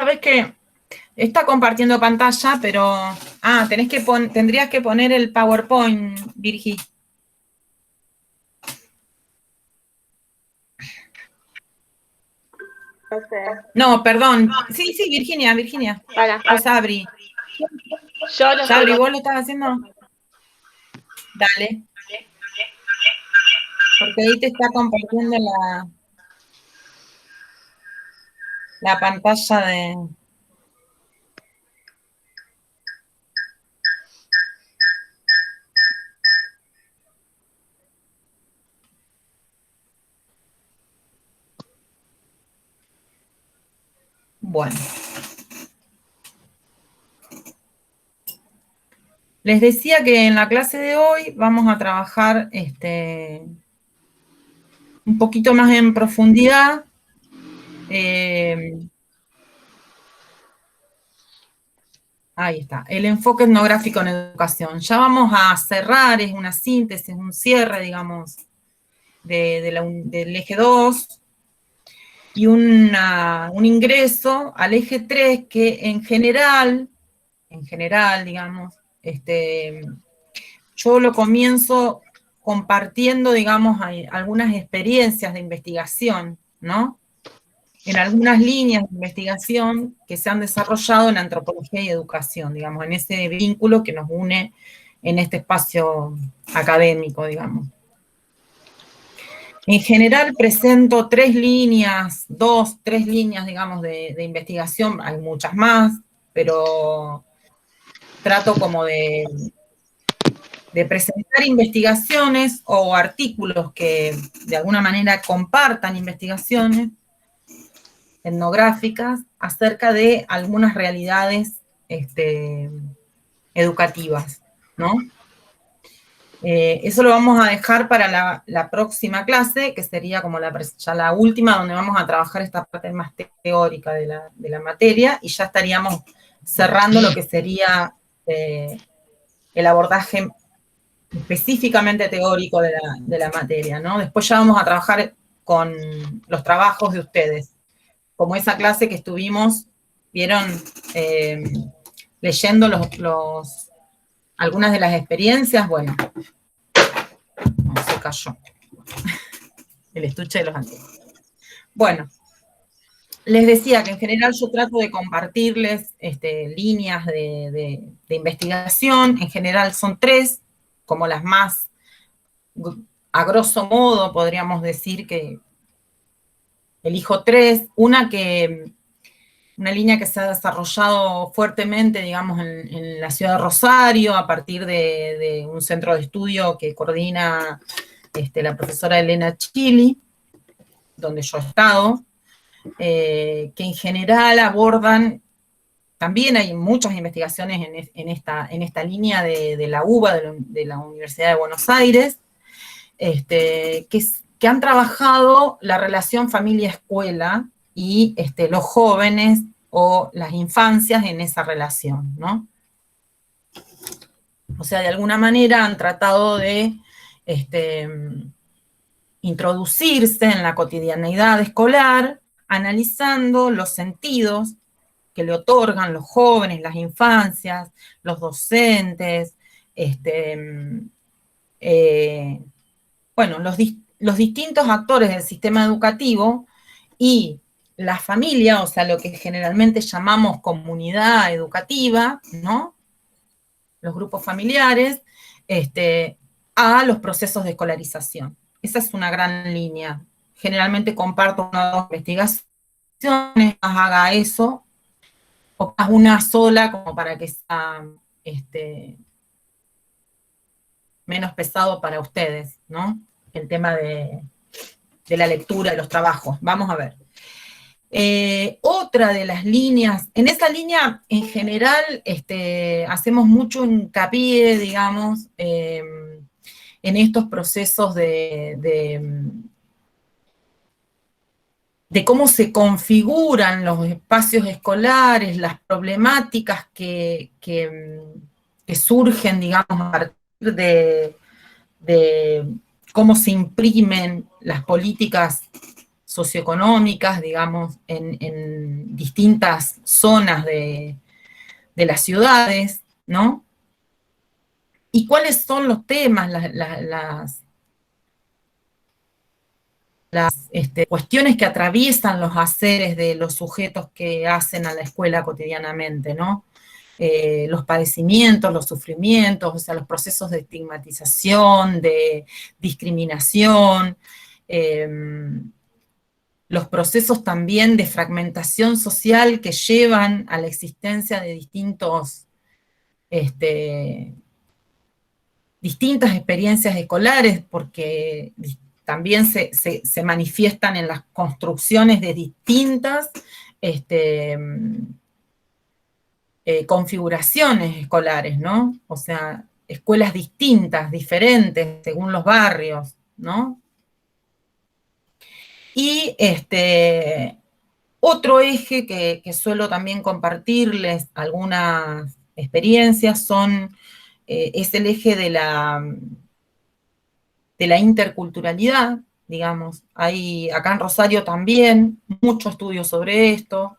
sabes que está compartiendo pantalla, pero... Ah, tendrías que poner el PowerPoint, Virgi. No sé. No, perdón. Sí, Virginia. Para. O Sabri. Yo lo Sabri, estoy... ¿vos lo estás haciendo? Dale. Porque ahí te está compartiendo la pantalla de... Bueno. Les decía que en la clase de hoy vamos a trabajar un poquito más en profundidad. Ahí está, el enfoque etnográfico en educación. Ya vamos a cerrar, es una síntesis, un cierre, digamos, del eje 2 y un ingreso al eje 3 que en general, digamos, yo lo comienzo compartiendo, digamos, algunas experiencias de investigación, ¿no? En algunas líneas de investigación que se han desarrollado en antropología y educación, digamos, en ese vínculo que nos une en este espacio académico, digamos. En general presento tres líneas, digamos, de investigación, hay muchas más, pero trato como de presentar investigaciones o artículos que de alguna manera compartan investigaciones etnográficas acerca de algunas realidades educativas, ¿no? Eso lo vamos a dejar para la próxima clase, que sería como ya la última, donde vamos a trabajar esta parte más teórica de la materia, y ya estaríamos cerrando lo que sería el abordaje específicamente teórico de la materia, ¿no? Después ya vamos a trabajar con los trabajos de ustedes, como esa clase que estuvimos, vieron, leyendo algunas de las experiencias. Bueno, no, se cayó el estuche de los antiguos. Bueno, les decía que en general yo trato de compartirles líneas de investigación. En general son tres, como las más, a grosso modo podríamos decir que elijo tres. Una línea que se ha desarrollado fuertemente, digamos, en la ciudad de Rosario, a partir de un centro de estudio que coordina la profesora Elena Chili, donde yo he estado, que en general abordan, también hay muchas investigaciones en esta línea de la UBA, de la Universidad de Buenos Aires, que han trabajado la relación familia-escuela y los jóvenes o las infancias en esa relación, ¿no? O sea, de alguna manera han tratado de introducirse en la cotidianeidad escolar, analizando los sentidos que le otorgan los jóvenes, las infancias, los docentes, bueno, los distintos actores del sistema educativo y la familia, o sea, lo que generalmente llamamos comunidad educativa, ¿no? Los grupos familiares, a los procesos de escolarización. Esa es una gran línea. Generalmente comparto una o dos investigaciones, haga eso, o más una sola, como para que sea menos pesado para ustedes, ¿no? El tema de la lectura, de los trabajos. Vamos a ver. Otra de las líneas, en esa línea en general hacemos mucho hincapié, digamos, en estos procesos de cómo se configuran los espacios escolares, las problemáticas que surgen, digamos, a partir de cómo se imprimen las políticas socioeconómicas, digamos, en distintas zonas de las ciudades, ¿no? ¿Y cuáles son los temas, las cuestiones que atraviesan los haceres de los sujetos que hacen a la escuela cotidianamente, ¿no? Los padecimientos, los sufrimientos, o sea, los procesos de estigmatización, de discriminación, los procesos también de fragmentación social que llevan a la existencia de distintas experiencias escolares, porque también se manifiestan en las construcciones de distintas configuraciones escolares, ¿no? O sea, escuelas distintas, diferentes, según los barrios, ¿no? Y otro eje que suelo también compartirles algunas experiencias es el eje de la interculturalidad, digamos. Hay acá en Rosario también mucho estudio sobre esto.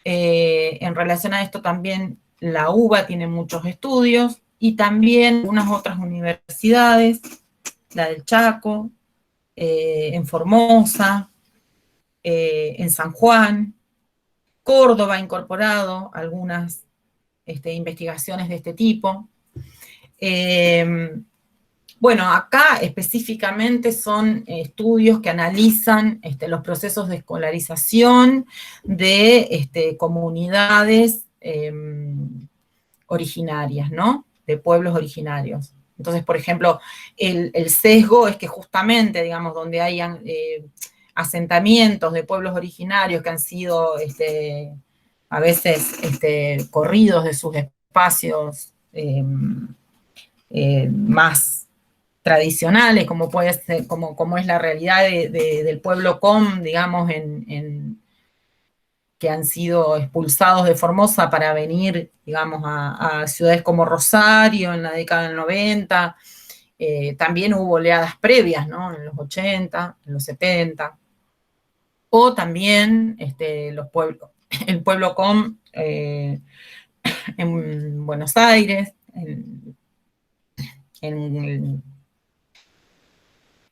En relación a esto también la UBA tiene muchos estudios y también unas otras universidades, la del Chaco, en Formosa, en San Juan, Córdoba ha incorporado algunas investigaciones de este tipo. Bueno, acá específicamente son estudios que analizan los procesos de escolarización de comunidades originarias, ¿no? De pueblos originarios. Entonces, por ejemplo, el sesgo es que justamente, digamos, donde hayan asentamientos de pueblos originarios que han sido a veces corridos de sus espacios más tradicionales, como puede ser, como es la realidad del pueblo com, digamos, que han sido expulsados de Formosa para venir, digamos, a ciudades como Rosario en la década del 90. También hubo oleadas previas, ¿no? En los 80, en los 70. O también el pueblo com en Buenos Aires, en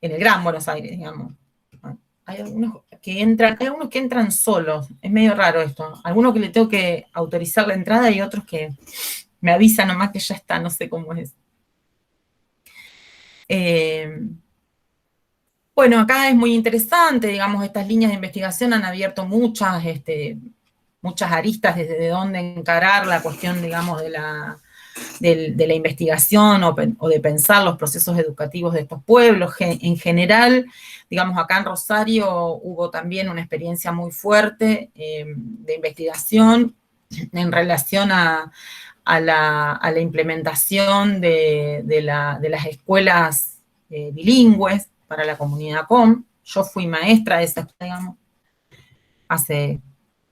el Gran Buenos Aires, digamos. Hay algunos que entran solos, es medio raro esto. Algunos que le tengo que autorizar la entrada y otros que me avisan nomás que ya está, no sé cómo es. Bueno, acá es muy interesante, digamos, estas líneas de investigación han abierto muchas aristas desde dónde encarar la cuestión, digamos, de la investigación o de pensar los procesos educativos de estos pueblos. En general, digamos, acá en Rosario hubo también una experiencia muy fuerte de investigación en relación a la implementación de las escuelas bilingües para la comunidad com. Yo fui maestra de esa, digamos, hace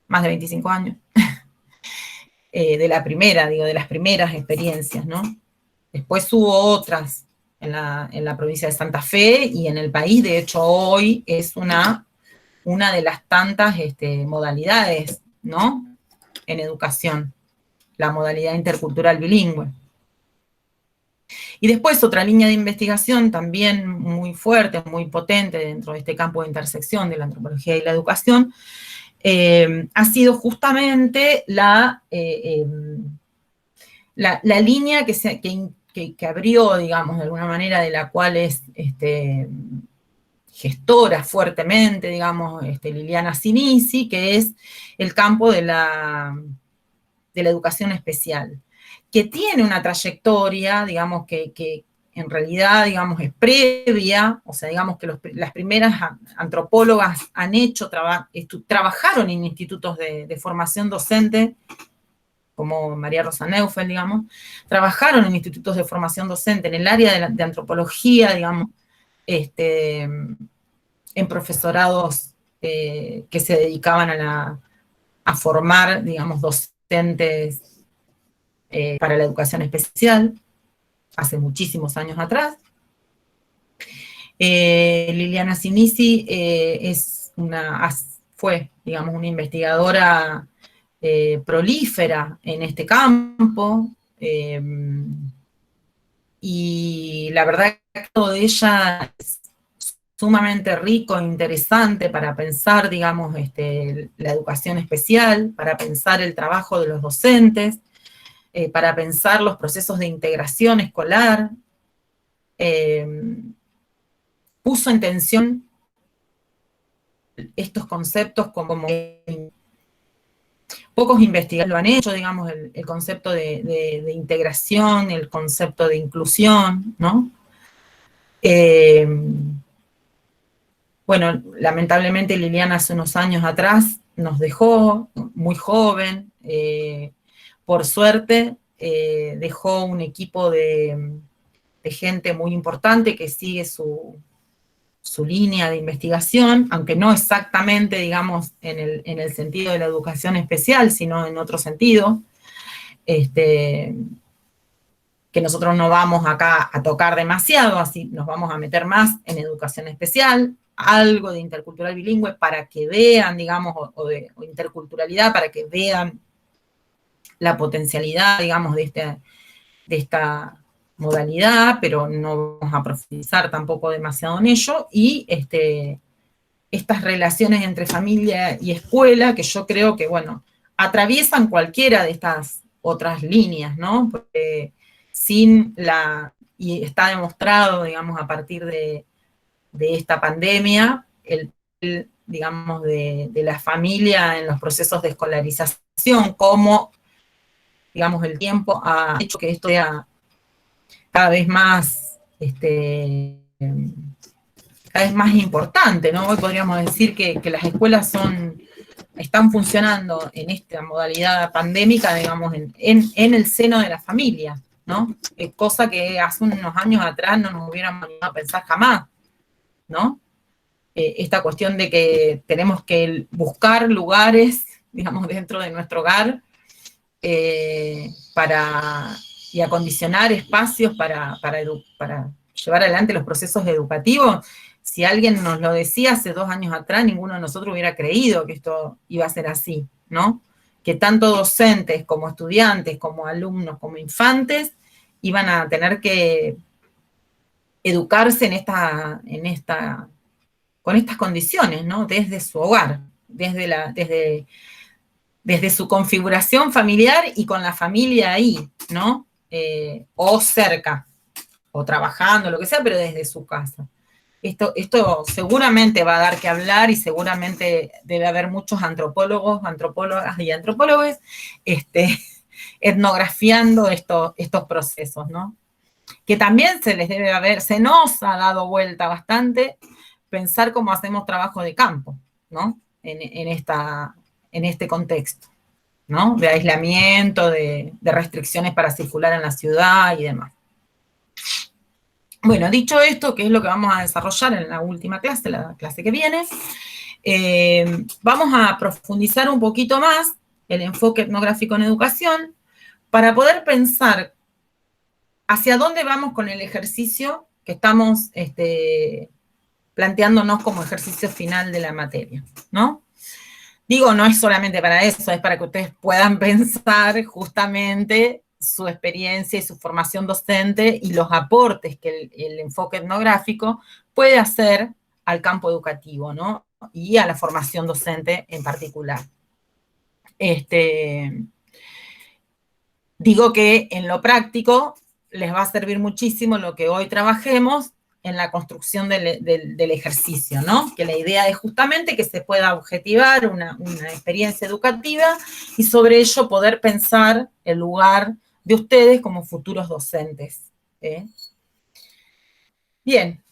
más de 25 años. De las primeras experiencias, ¿no? Después hubo otras en la provincia de Santa Fe y en el país, de hecho hoy es una de las tantas modalidades, ¿no? En educación, la modalidad intercultural bilingüe. Y después otra línea de investigación también muy fuerte, muy potente dentro de este campo de intersección de la antropología y la educación, ha sido justamente la línea que abrió, digamos, de alguna manera, de la cual es gestora fuertemente, digamos, Liliana Sinisi, que es el campo de la educación especial, que tiene una trayectoria, digamos, que en realidad, digamos, es previa, o sea, digamos que las primeras antropólogas han trabajaron en institutos de formación docente, como María Rosa Neufeld, digamos, trabajaron en institutos de formación docente en el área de antropología, digamos, en profesorados que se dedicaban a formar, digamos, docentes para la educación especial, hace muchísimos años atrás. Liliana Sinisi es fue, digamos, una investigadora prolífera en este campo, y la verdad que todo de ella es sumamente rico e interesante para pensar, digamos, la educación especial, para pensar el trabajo de los docentes, para pensar los procesos de integración escolar. Puso en tensión estos conceptos como pocos investigadores lo han hecho, digamos, el concepto de integración, el concepto de inclusión, ¿no? Bueno, lamentablemente Liliana hace unos años atrás nos dejó muy joven. Por suerte dejó un equipo de gente muy importante que sigue su línea de investigación, aunque no exactamente, digamos, en el sentido de la educación especial, sino en otro sentido, que nosotros no vamos acá a tocar demasiado, así nos vamos a meter más en educación especial, algo de intercultural bilingüe para que vean, digamos, o interculturalidad, para que vean la potencialidad, digamos, de esta modalidad, pero no vamos a profundizar tampoco demasiado en ello, y estas relaciones entre familia y escuela, que yo creo que, bueno, atraviesan cualquiera de estas otras líneas, ¿no? Porque y está demostrado, digamos, a partir de esta pandemia, digamos, de la familia en los procesos de escolarización, cómo, digamos, el tiempo ha hecho que esto sea cada vez más, cada vez más importante, ¿no? Hoy podríamos decir que las escuelas están funcionando en esta modalidad pandémica, digamos, en el seno de la familia, ¿no? Cosa que hace unos años atrás no nos hubiéramos animado a pensar jamás, ¿no? Esta cuestión de que tenemos que buscar lugares, digamos, dentro de nuestro hogar, y acondicionar espacios para llevar adelante los procesos educativos. Si alguien nos lo decía hace 2 años atrás, ninguno de nosotros hubiera creído que esto iba a ser así, ¿no? Que tanto docentes como estudiantes, como alumnos, como infantes, iban a tener que educarse con estas condiciones, ¿no? Desde su hogar, desde su configuración familiar y con la familia ahí, ¿no? O cerca, o trabajando, lo que sea, pero desde su casa. Esto seguramente va a dar que hablar, y seguramente debe haber muchos antropólogos, antropólogas y antropólogos etnografiando estos procesos, ¿no? Que también se nos ha dado vuelta bastante pensar cómo hacemos trabajo de campo, ¿no? En este contexto, ¿no? De aislamiento, de restricciones para circular en la ciudad y demás. Bueno, dicho esto, que es lo que vamos a desarrollar en la última clase, la clase que viene, vamos a profundizar un poquito más el enfoque etnográfico en educación para poder pensar hacia dónde vamos con el ejercicio que estamos planteándonos como ejercicio final de la materia, ¿no? Digo, no es solamente para eso, es para que ustedes puedan pensar justamente su experiencia y su formación docente y los aportes que el enfoque etnográfico puede hacer al campo educativo, ¿no? Y a la formación docente en particular. Digo que en lo práctico les va a servir muchísimo lo que hoy trabajemos en la construcción del ejercicio, ¿no? Que la idea es justamente que se pueda objetivar una experiencia educativa y sobre ello poder pensar el lugar de ustedes como futuros docentes. Bien,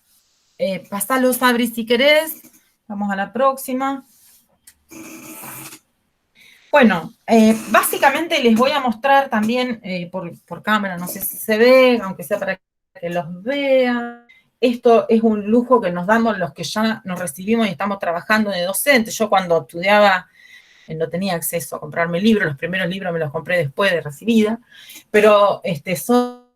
pasalo, Sabri, si querés. Vamos a la próxima. Bueno, básicamente les voy a mostrar también por cámara, no sé si se ve, aunque sea para que los vean. Esto es un lujo que nos damos los que ya nos recibimos y estamos trabajando de docentes. Yo cuando estudiaba no tenía acceso a comprarme libros, los primeros libros me los compré después de recibida, pero son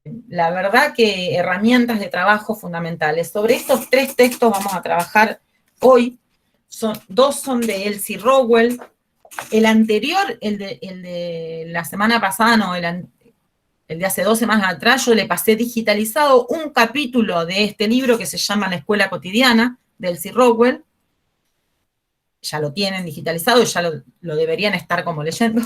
la verdad que herramientas de trabajo fundamentales. Sobre estos 3 textos vamos a trabajar hoy. 2 son de Elsie Rowell. El anterior, el de la semana pasada, no, el de hace 2 semanas atrás, yo le pasé digitalizado un capítulo de este libro que se llama La Escuela Cotidiana, de Elsie Rowell. Ya lo tienen digitalizado y ya lo deberían estar como leyendo.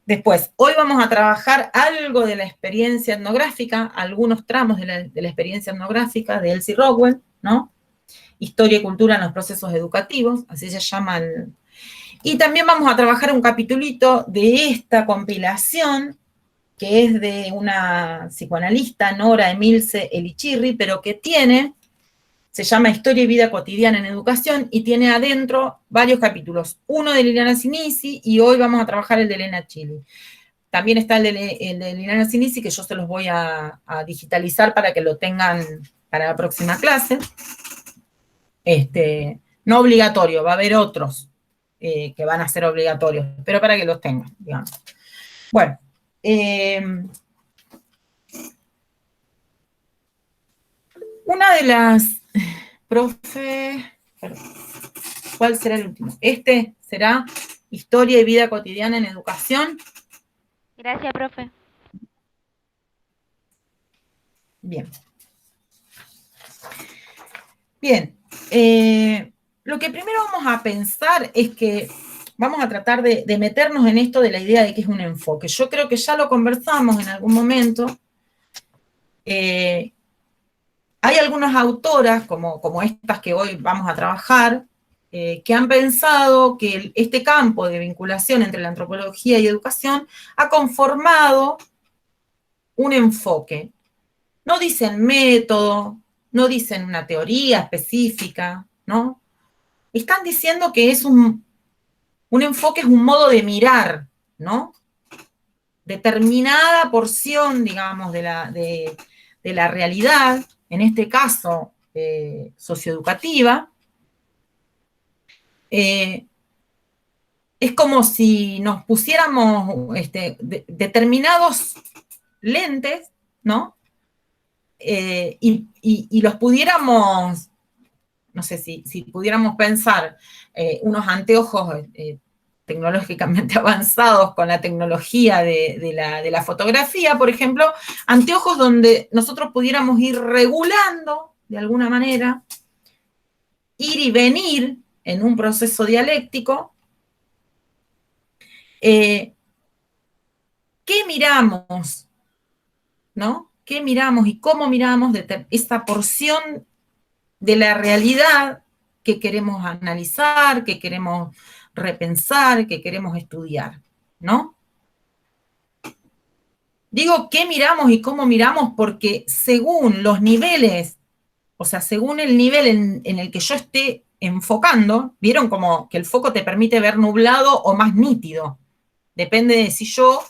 Después, hoy vamos a trabajar algo de la experiencia etnográfica, algunos tramos de la experiencia etnográfica de Elsie Rowell, ¿no? Historia y cultura en los procesos educativos, así se llama Y también vamos a trabajar un capitulito de esta compilación, que es de una psicoanalista, Nora Emilce Elichirri, pero que se llama Historia y vida cotidiana en educación, y tiene adentro varios capítulos. Uno de Liliana Sinisi, y hoy vamos a trabajar el de Elena Chili. También está el de Liliana Sinisi, que yo se los voy a digitalizar para que lo tengan para la próxima clase. No obligatorio, va a haber otros que van a ser obligatorios, pero para que los tengan, digamos. Bueno, una de las, profe, ¿cuál será el último? Este será Historia y vida cotidiana en educación. Gracias, profe. Bien. Bien. Lo que primero vamos a pensar es que vamos a tratar de meternos en esto de la idea de que es un enfoque. Yo creo que ya lo conversamos en algún momento. Hay algunas autoras, como estas que hoy vamos a trabajar, que han pensado que este campo de vinculación entre la antropología y educación ha conformado un enfoque. No dicen método, no dicen una teoría específica, ¿no? Están diciendo que es un enfoque, es un modo de mirar, ¿no? Determinada porción, digamos, de la realidad, en este caso socioeducativa, es como si nos pusiéramos determinados lentes, ¿no? Y los pudiéramos, no sé si pudiéramos pensar unos anteojos tecnológicamente avanzados con la tecnología de la fotografía, por ejemplo, anteojos donde nosotros pudiéramos ir regulando, de alguna manera, ir y venir en un proceso dialéctico. ¿Qué miramos? ¿No? ¿Qué miramos y cómo miramos esta porción de la realidad que queremos analizar, que queremos repensar, que queremos estudiar, ¿no? Digo qué miramos y cómo miramos porque según los niveles, o sea, según el nivel en el que yo esté enfocando, vieron como que el foco te permite ver nublado o más nítido. Depende de si yo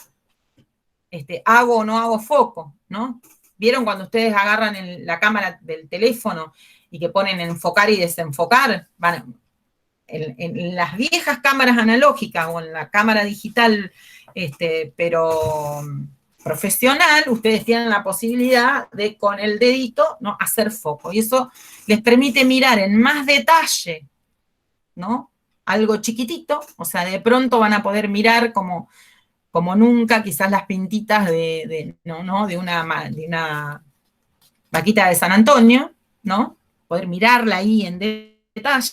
hago o no hago foco, ¿no? ¿Vieron cuando ustedes agarran la cámara del teléfono y que ponen enfocar y desenfocar? En las viejas cámaras analógicas o en la cámara digital, pero profesional, ustedes tienen la posibilidad de con el dedito, ¿no?, hacer foco. Y eso les permite mirar en más detalle, ¿no?, algo chiquitito, o sea, de pronto van a poder mirar como nunca, quizás las pintitas de una vaquita de San Antonio, ¿no? Poder mirarla ahí en detalle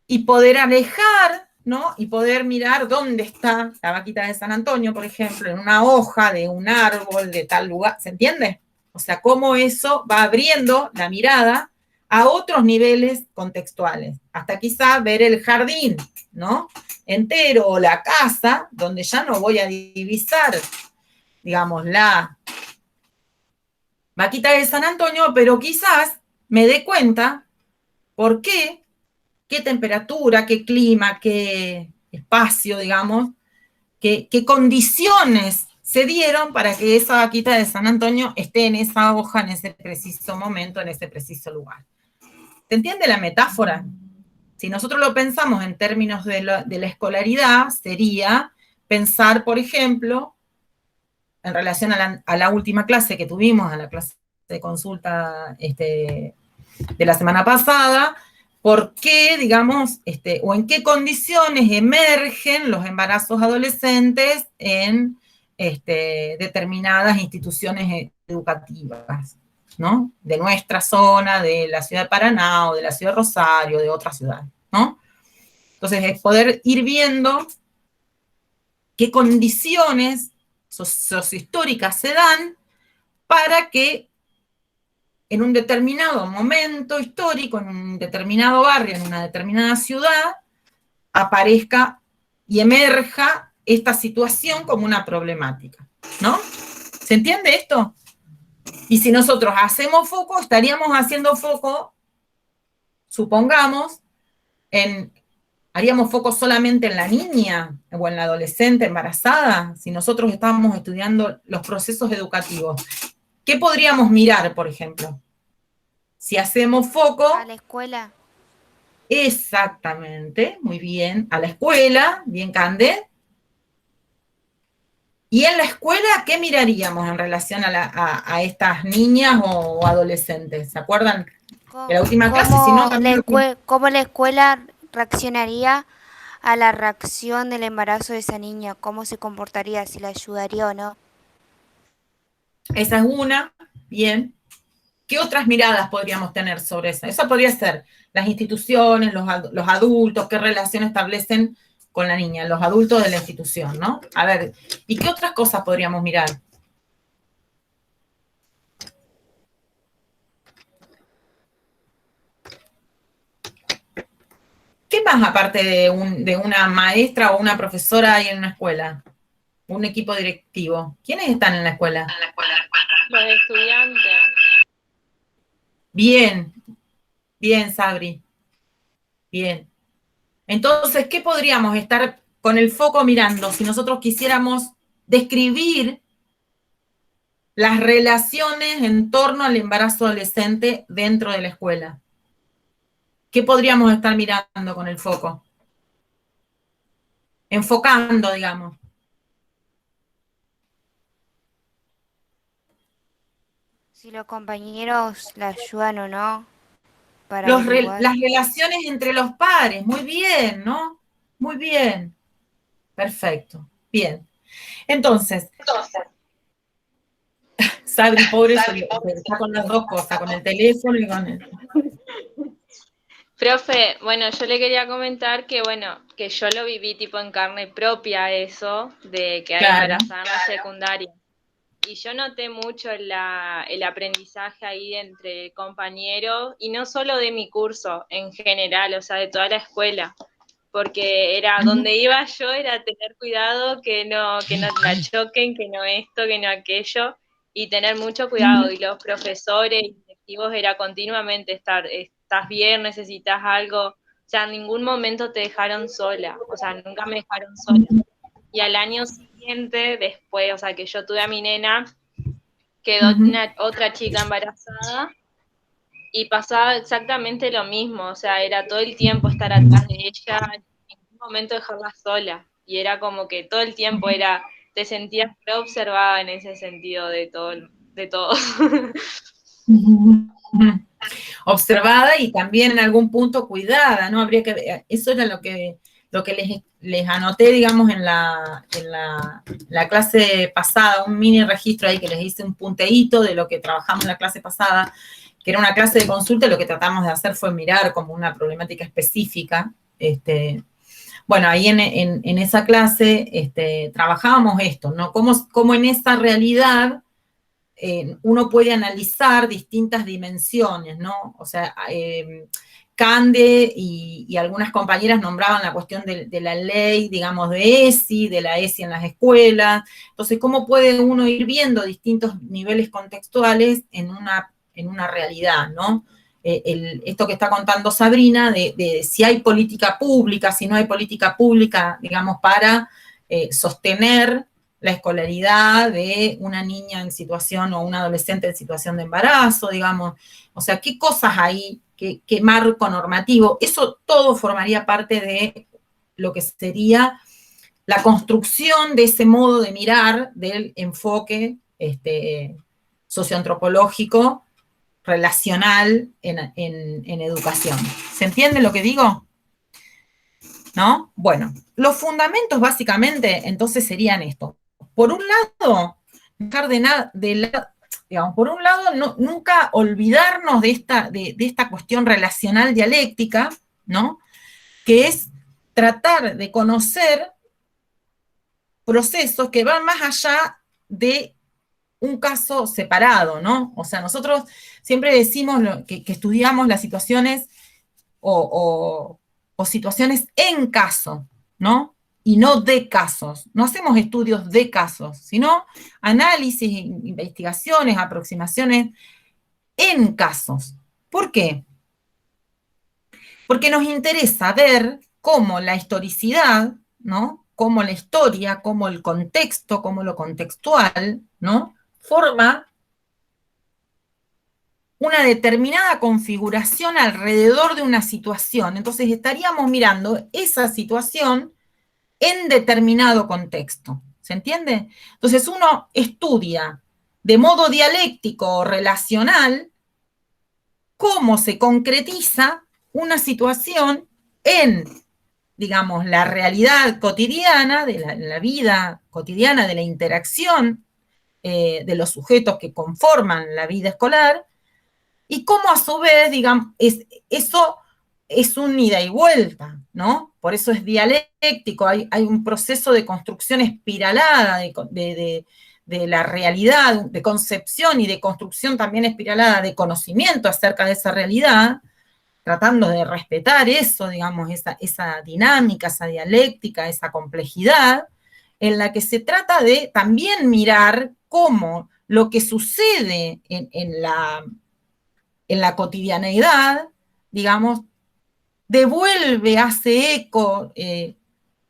y poder alejar, ¿no? Y poder mirar dónde está la vaquita de San Antonio, por ejemplo, en una hoja de un árbol de tal lugar, ¿se entiende? O sea, cómo eso va abriendo la mirada a otros niveles contextuales, hasta quizá ver el jardín, ¿no?, entero, o la casa, donde ya no voy a divisar, digamos, la vaquita de San Antonio, pero quizás me dé cuenta por qué temperatura, qué clima, qué espacio, digamos, qué condiciones se dieron para que esa vaquita de San Antonio esté en esa hoja, en ese preciso momento, en ese preciso lugar. ¿Se entiende la metáfora? Si nosotros lo pensamos en términos de la escolaridad, sería pensar, por ejemplo, en relación a la última clase que tuvimos, a la clase de consulta de la semana pasada, por qué, digamos, o en qué condiciones emergen los embarazos adolescentes en determinadas instituciones educativas, ¿no? De nuestra zona, de la ciudad de Paraná, o de la ciudad de Rosario, de otras ciudades, ¿no? Entonces, es poder ir viendo qué condiciones sociohistóricas se dan para que en un determinado momento histórico, en un determinado barrio, en una determinada ciudad, aparezca y emerja esta situación como una problemática, ¿no? ¿Se entiende esto? Y si nosotros hacemos foco, estaríamos haciendo foco, supongamos, haríamos foco solamente en la niña o en la adolescente embarazada, si nosotros estábamos estudiando los procesos educativos. ¿Qué podríamos mirar, por ejemplo? Si hacemos foco... A la escuela. Exactamente, muy bien. A la escuela, bien, Cande. Y en la escuela, ¿qué miraríamos en relación a estas niñas o adolescentes? ¿Se acuerdan de la última clase? Si no, también... ¿Cómo la escuela reaccionaría a la reacción del embarazo de esa niña? ¿Cómo se comportaría? ¿Si la ayudaría o no? Esa es una, bien. ¿Qué otras miradas podríamos tener sobre eso? Eso podría ser las instituciones, los adultos, qué relación establecen con la niña, los adultos de la institución, ¿no? A ver, ¿y qué otras cosas podríamos mirar? ¿Qué más aparte de una maestra o una profesora hay en una escuela? Un equipo directivo. ¿Quiénes están en la escuela? Los estudiantes. Bien, bien, Sabri. Bien. Entonces, ¿qué podríamos estar con el foco mirando si nosotros quisiéramos describir las relaciones en torno al embarazo adolescente dentro de la escuela? ¿Qué podríamos estar mirando con el foco? Enfocando, digamos. Si los compañeros la ayudan o no para averiguar. Las relaciones entre los pares, muy bien, ¿no? Muy bien. Perfecto. Bien. Entonces, Sabri, pobre, está con las dos cosas, con el teléfono y con el... Profe, bueno, yo le quería comentar que, bueno, que yo lo viví tipo en carne propia eso, de que hay embarazada en la secundaria. Y yo noté mucho el aprendizaje ahí entre compañeros, y no solo de mi curso, en general, o sea, de toda la escuela. Porque era donde iba yo, era tener cuidado que no la choquen, que no esto, que no aquello, y tener mucho cuidado. Y los profesores y directivos era continuamente estás bien, necesitas algo. O sea, en ningún momento te dejaron sola, o sea, nunca me dejaron sola. Y al año siguiente, después, o sea, que yo tuve a mi nena, quedó otra chica embarazada, y pasaba exactamente lo mismo, o sea, era todo el tiempo estar atrás de ella, en ningún momento dejarla sola, y era como que todo el tiempo te sentías observada en ese sentido de todo. Observada y también en algún punto cuidada, ¿no? Habría que, eso era lo que les anoté, digamos, en la clase pasada, un mini registro ahí que les hice un punteíto de lo que trabajamos en la clase pasada, que era una clase de consulta, y lo que tratamos de hacer fue mirar como una problemática específica. Bueno, ahí en esa clase trabajábamos esto, ¿no? Cómo en esa realidad uno puede analizar distintas dimensiones, ¿no? O sea, Cande y algunas compañeras nombraban la cuestión de la ley, digamos, de ESI, de la ESI en las escuelas. Entonces, ¿cómo puede uno ir viendo distintos niveles contextuales en una realidad, ¿no? Esto que está contando Sabrina, de si hay política pública, si no hay política pública, digamos, para sostener la escolaridad de una niña en situación o un adolescente en situación de embarazo, digamos. O sea, ¿qué cosas hay? ¿Qué marco normativo? Eso todo formaría parte de lo que sería la construcción de ese modo de mirar del enfoque socioantropológico relacional en educación. ¿Se entiende lo que digo? ¿No? Bueno, los fundamentos básicamente entonces serían esto. Por un lado, dejar digamos, por un lado, nunca olvidarnos de esta cuestión relacional dialéctica, ¿no? Que es tratar de conocer procesos que van más allá de un caso separado, ¿no? O sea, nosotros siempre decimos que estudiamos las situaciones o situaciones en caso, ¿no? Y no de casos. No hacemos estudios de casos, sino análisis, investigaciones, aproximaciones en casos. ¿Por qué? Porque nos interesa ver cómo la historicidad, ¿no? Cómo la historia, cómo el contexto, cómo lo contextual, ¿no? Forma una determinada configuración alrededor de una situación. Entonces estaríamos mirando esa situación en determinado contexto. ¿Se entiende? Entonces uno estudia de modo dialéctico o relacional cómo se concretiza una situación en, digamos, la realidad cotidiana, de la vida cotidiana, de la interacción de los sujetos que conforman la vida escolar, y cómo a su vez, digamos, eso es un ida y vuelta, ¿no? Por eso es dialéctico, hay un proceso de construcción espiralada de la realidad, de concepción y de construcción también espiralada de conocimiento acerca de esa realidad, tratando de respetar eso, digamos, esa dinámica, esa dialéctica, esa complejidad, en la que se trata de también mirar cómo lo que sucede en la cotidianeidad, digamos, devuelve, hace eco,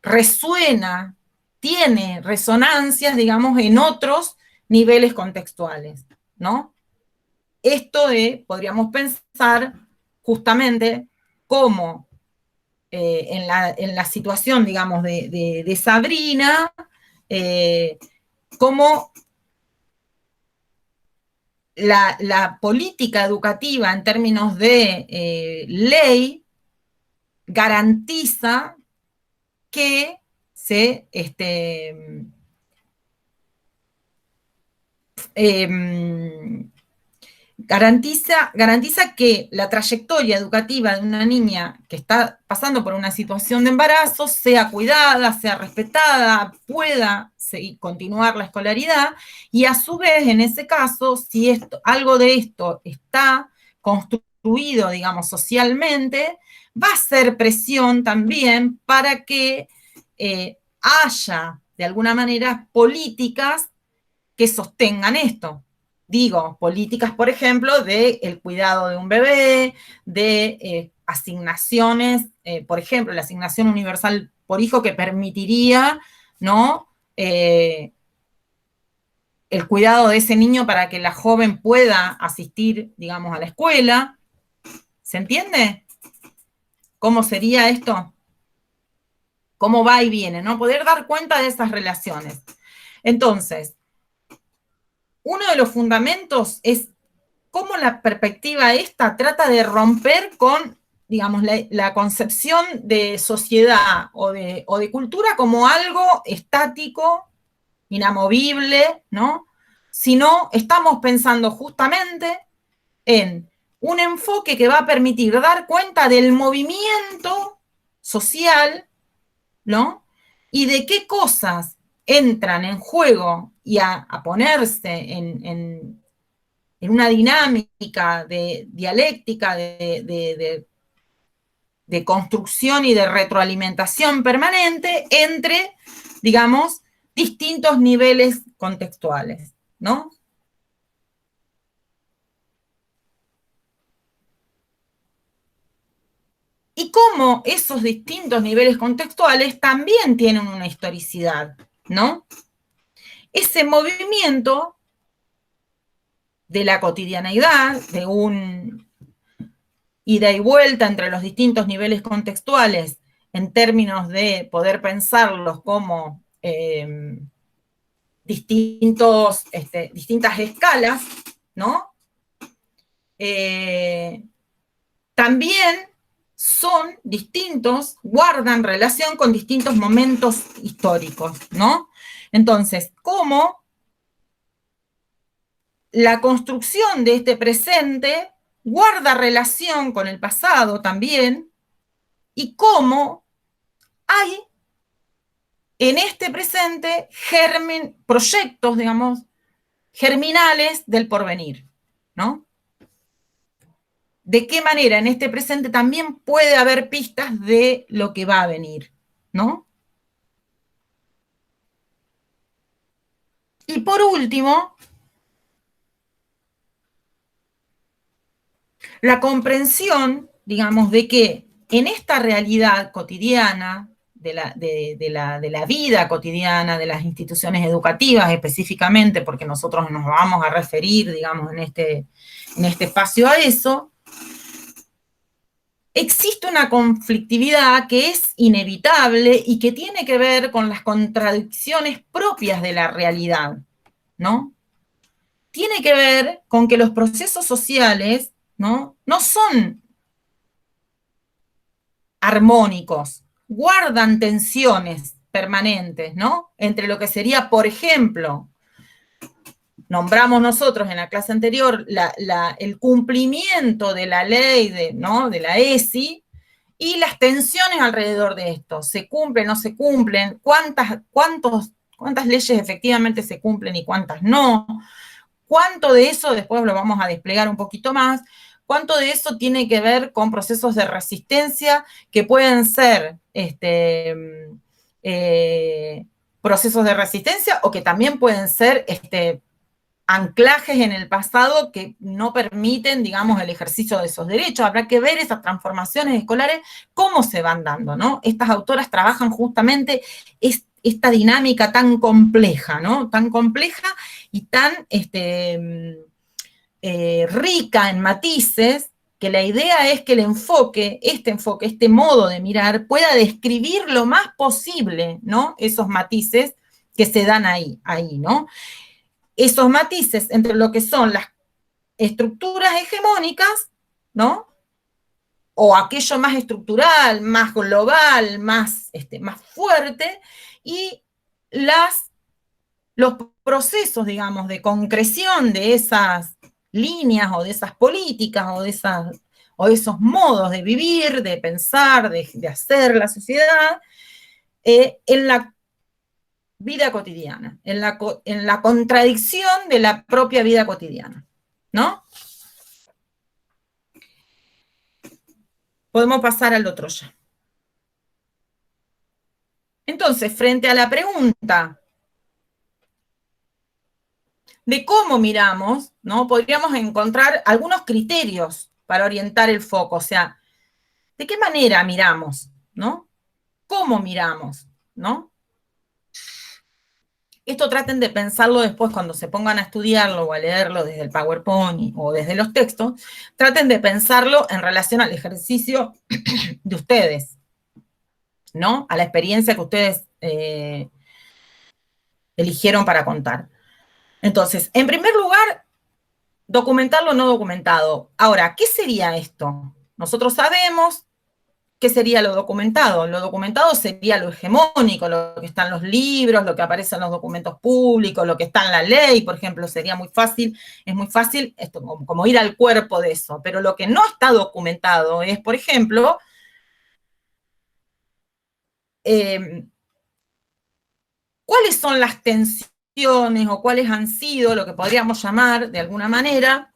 resuena, tiene resonancias, digamos, en otros niveles contextuales, ¿no? Esto podríamos pensar justamente cómo en la situación, digamos, de Sabrina, cómo la política educativa en términos de ley garantiza que se garantiza que la trayectoria educativa de una niña que está pasando por una situación de embarazo sea cuidada, sea respetada, pueda continuar la escolaridad, y a su vez, en ese caso, si algo de esto está construido, digamos, socialmente, va a ser presión también para que haya, de alguna manera, políticas que sostengan esto. Digo, políticas, por ejemplo, del cuidado de un bebé, de asignaciones, por ejemplo, la asignación universal por hijo que permitiría, ¿no? El cuidado de ese niño para que la joven pueda asistir, digamos, a la escuela. ¿Se entiende? ¿Cómo sería esto? ¿Cómo va y viene? ¿No? Poder dar cuenta de esas relaciones. Entonces, uno de los fundamentos es cómo la perspectiva esta trata de romper con, digamos, la concepción de sociedad o de cultura como algo estático, inamovible, ¿no? Sino estamos pensando justamente en un enfoque que va a permitir dar cuenta del movimiento social, ¿no? Y de qué cosas entran en juego y a ponerse en una dinámica de dialéctica, de construcción y de retroalimentación permanente entre, digamos, distintos niveles contextuales, ¿no? Y cómo esos distintos niveles contextuales también tienen una historicidad, ¿no? Ese movimiento de la cotidianeidad, de un ida y vuelta entre los distintos niveles contextuales en términos de poder pensarlos como distintas escalas, ¿no? También son distintos, guardan relación con distintos momentos históricos, ¿no? Entonces, ¿cómo la construcción de este presente guarda relación con el pasado también? Y cómo hay en este presente proyectos, digamos, germinales del porvenir, ¿no? De qué manera en este presente también puede haber pistas de lo que va a venir, ¿no? Y por último, la comprensión, digamos, de que en esta realidad cotidiana, de la vida cotidiana, de las instituciones educativas específicamente, porque nosotros nos vamos a referir, digamos, en este espacio a eso, existe una conflictividad que es inevitable y que tiene que ver con las contradicciones propias de la realidad, ¿no? Tiene que ver con que los procesos sociales, ¿no? No son armónicos, guardan tensiones permanentes, ¿no? Entre lo que sería, por ejemplo, nombramos nosotros en la clase anterior el cumplimiento de la ley ¿no? de la ESI y las tensiones alrededor de esto. ¿Se cumplen, no se cumplen? ¿Cuántas leyes efectivamente se cumplen y cuántas no? ¿Cuánto de eso, después lo vamos a desplegar un poquito más, cuánto de eso tiene que ver con procesos de resistencia que pueden ser procesos de resistencia o que también pueden ser anclajes en el pasado que no permiten, digamos, el ejercicio de esos derechos? Habrá que ver esas transformaciones escolares, cómo se van dando, ¿no? Estas autoras trabajan justamente esta dinámica tan compleja, ¿no? Tan compleja y tan rica en matices, que la idea es que el enfoque, este modo de mirar, pueda describir lo más posible, ¿no? Esos matices que se dan ahí, ¿no? Esos matices entre lo que son las estructuras hegemónicas, ¿no? O aquello más estructural, más global, más fuerte, y los procesos, digamos, de concreción de esas líneas o de esas políticas o de esos modos de vivir, de pensar, de hacer la sociedad, en la vida cotidiana, en la contradicción de la propia vida cotidiana, ¿no? Podemos pasar al otro ya. Entonces, frente a la pregunta de cómo miramos, ¿no? Podríamos encontrar algunos criterios para orientar el foco, o sea, ¿de qué manera miramos, ¿no? ¿Cómo miramos, ¿no? Esto traten de pensarlo después cuando se pongan a estudiarlo o a leerlo desde el PowerPoint o desde los textos, traten de pensarlo en relación al ejercicio de ustedes, ¿no? A la experiencia que ustedes eligieron para contar. Entonces, en primer lugar, documentar lo no documentado. Ahora, ¿qué sería esto? Nosotros sabemos qué sería lo documentado. Lo documentado sería lo hegemónico, lo que está en los libros, lo que aparece en los documentos públicos, lo que está en la ley, por ejemplo, sería muy fácil, es muy fácil esto, como ir al cuerpo de eso. Pero lo que no está documentado es, por ejemplo, ¿cuáles son las tensiones o cuáles han sido lo que podríamos llamar, de alguna manera,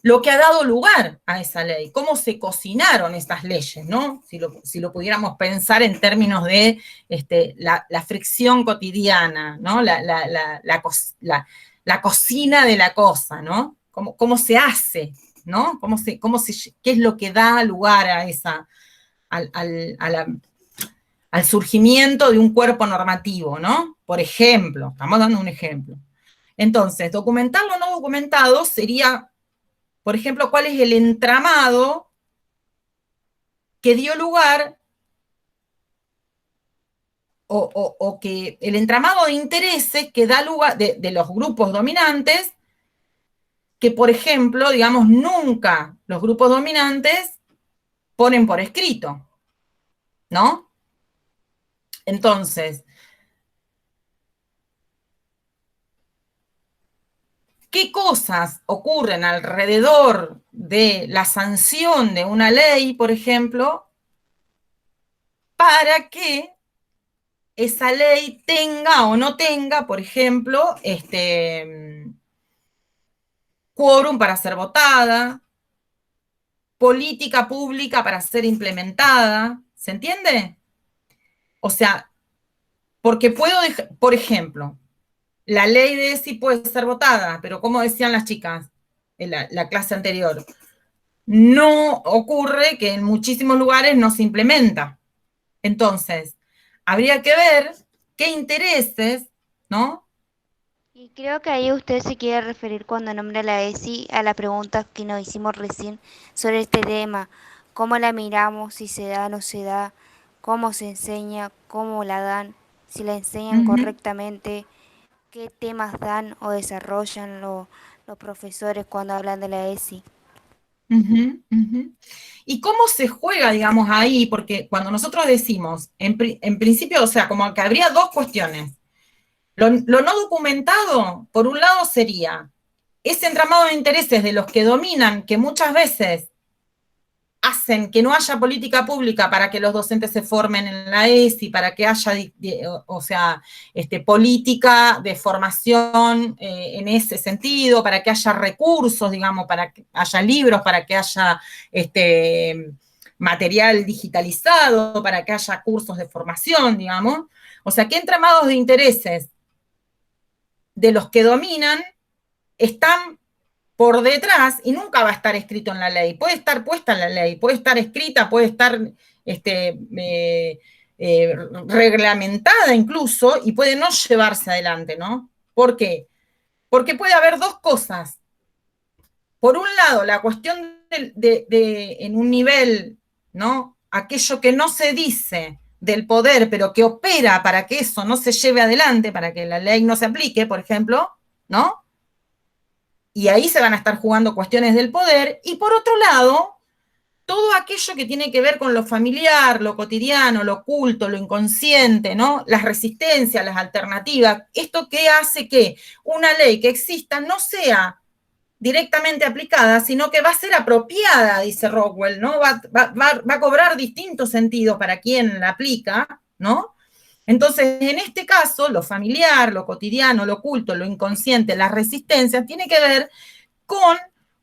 lo que ha dado lugar a esa ley? ¿Cómo se cocinaron estas leyes, ¿no? Si lo pudiéramos pensar en términos de la fricción cotidiana, ¿no? La cocina de la cosa, ¿no? ¿Cómo se hace, ¿no? ¿Qué es lo que da lugar a al surgimiento de un cuerpo normativo, ¿no? Por ejemplo, estamos dando un ejemplo. Entonces, documentar lo no documentado sería, por ejemplo, cuál es el entramado que dio lugar o que el entramado de intereses que da lugar de los grupos dominantes, que por ejemplo, digamos, nunca los grupos dominantes ponen por escrito, ¿no? Entonces, ¿qué cosas ocurren alrededor de la sanción de una ley, por ejemplo, para que esa ley tenga o no tenga, por ejemplo, quórum para ser votada, política pública para ser implementada? ¿Se entiende? O sea, porque puedo dejar, por ejemplo, la ley de ESI puede ser votada, pero como decían las chicas en la clase anterior, no ocurre que en muchísimos lugares no se implementa. Entonces, habría que ver qué intereses, ¿no? Y creo que ahí usted se quiere referir cuando nombra la ESI a la pregunta que nos hicimos recién sobre este tema, cómo la miramos, si se da o no se da, cómo se enseña, cómo la dan, si la enseñan Ujú, correctamente, qué temas dan o desarrollan los profesores cuando hablan de la ESI. ujú, ujú. ¿Y cómo se juega, digamos, ahí? Porque cuando nosotros decimos, en principio, o sea, como que habría dos cuestiones. Lo no documentado, por un lado, sería ese entramado de intereses de los que dominan, que muchas veces hacen que no haya política pública para que los docentes se formen en la ESI, para que haya, o sea, política de formación en ese sentido, para que haya recursos, digamos, para que haya libros, para que haya material digitalizado, para que haya cursos de formación, digamos. O sea, ¿qué entramados de intereses de los que dominan están por detrás y nunca va a estar escrito en la ley? Puede estar puesta en la ley, puede estar escrita, puede estar reglamentada incluso y puede no llevarse adelante, ¿no? ¿Por qué? Porque puede haber dos cosas. Por un lado, la cuestión en un nivel, ¿no? Aquello que no se dice del poder, pero que opera para que eso no se lleve adelante, para que la ley no se aplique, por ejemplo, ¿no? Y ahí se van a estar jugando cuestiones del poder. Y por otro lado, todo aquello que tiene que ver con lo familiar, lo cotidiano, lo oculto, lo inconsciente, ¿no? Las resistencias, las alternativas. Esto que hace que una ley que exista no sea directamente aplicada, sino que va a ser apropiada, dice Rockwell, ¿no? Va a cobrar distintos sentidos para quien la aplica, ¿no? Entonces, en este caso, lo familiar, lo cotidiano, lo oculto, lo inconsciente, las resistencias, tiene que ver con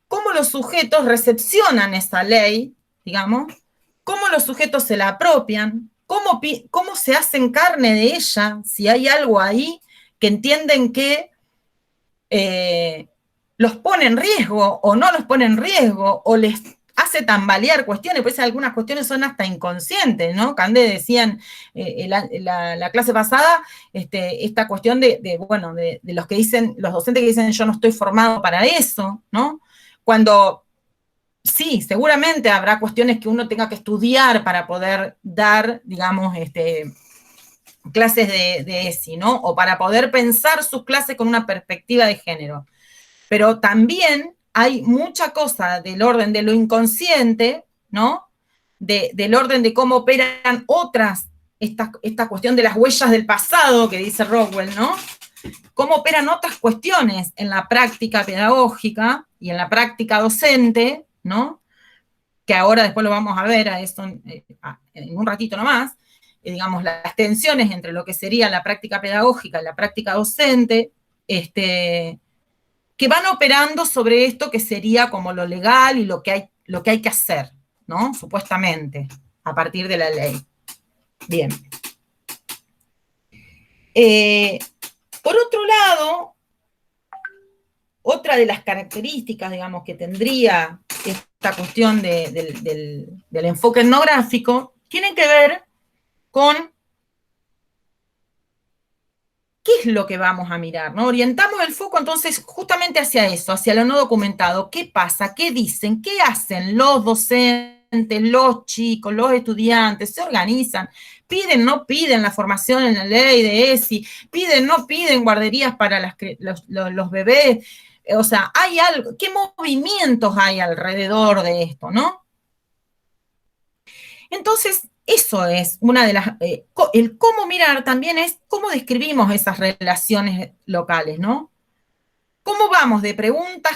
cómo los sujetos recepcionan esa ley, digamos, cómo los sujetos se la apropian, cómo se hacen carne de ella, si hay algo ahí que entienden que los pone en riesgo o no los pone en riesgo o les hace tambalear cuestiones, pues algunas cuestiones son hasta inconscientes, ¿no? Candé decían la clase pasada, esta cuestión bueno, de los que dicen, los docentes que dicen yo no estoy formado para eso, ¿no? Cuando sí, seguramente habrá cuestiones que uno tenga que estudiar para poder dar, digamos, clases de ESI, ¿no? O para poder pensar sus clases con una perspectiva de género. Pero también hay mucha cosa del orden de lo inconsciente, ¿no? Del orden de cómo operan otras, esta cuestión de las huellas del pasado que dice Rockwell, ¿no? Cómo operan otras cuestiones en la práctica pedagógica y en la práctica docente, ¿no? Que ahora después lo vamos a ver a eso en un ratito nomás, digamos, las tensiones entre lo que sería la práctica pedagógica y la práctica docente, que van operando sobre esto que sería como lo legal y lo que hay que hacer, ¿no? Supuestamente, a partir de la ley. Bien. Por otro lado, otra de las características, digamos, que tendría esta cuestión del enfoque etnográfico, tiene que ver con qué es lo que vamos a mirar, ¿no? Orientamos el foco entonces justamente hacia eso, hacia lo no documentado. ¿Qué pasa? ¿Qué dicen? ¿Qué hacen los docentes los chicos, los estudiantes se organizan, piden, no piden la formación en la ley de ESI, piden, no piden guarderías para los bebés, o sea, hay algo, ¿qué movimientos hay alrededor de esto, no? Entonces, eso es una de las, el cómo mirar también es cómo describimos esas relaciones locales, ¿no? ¿Cómo vamos de preguntas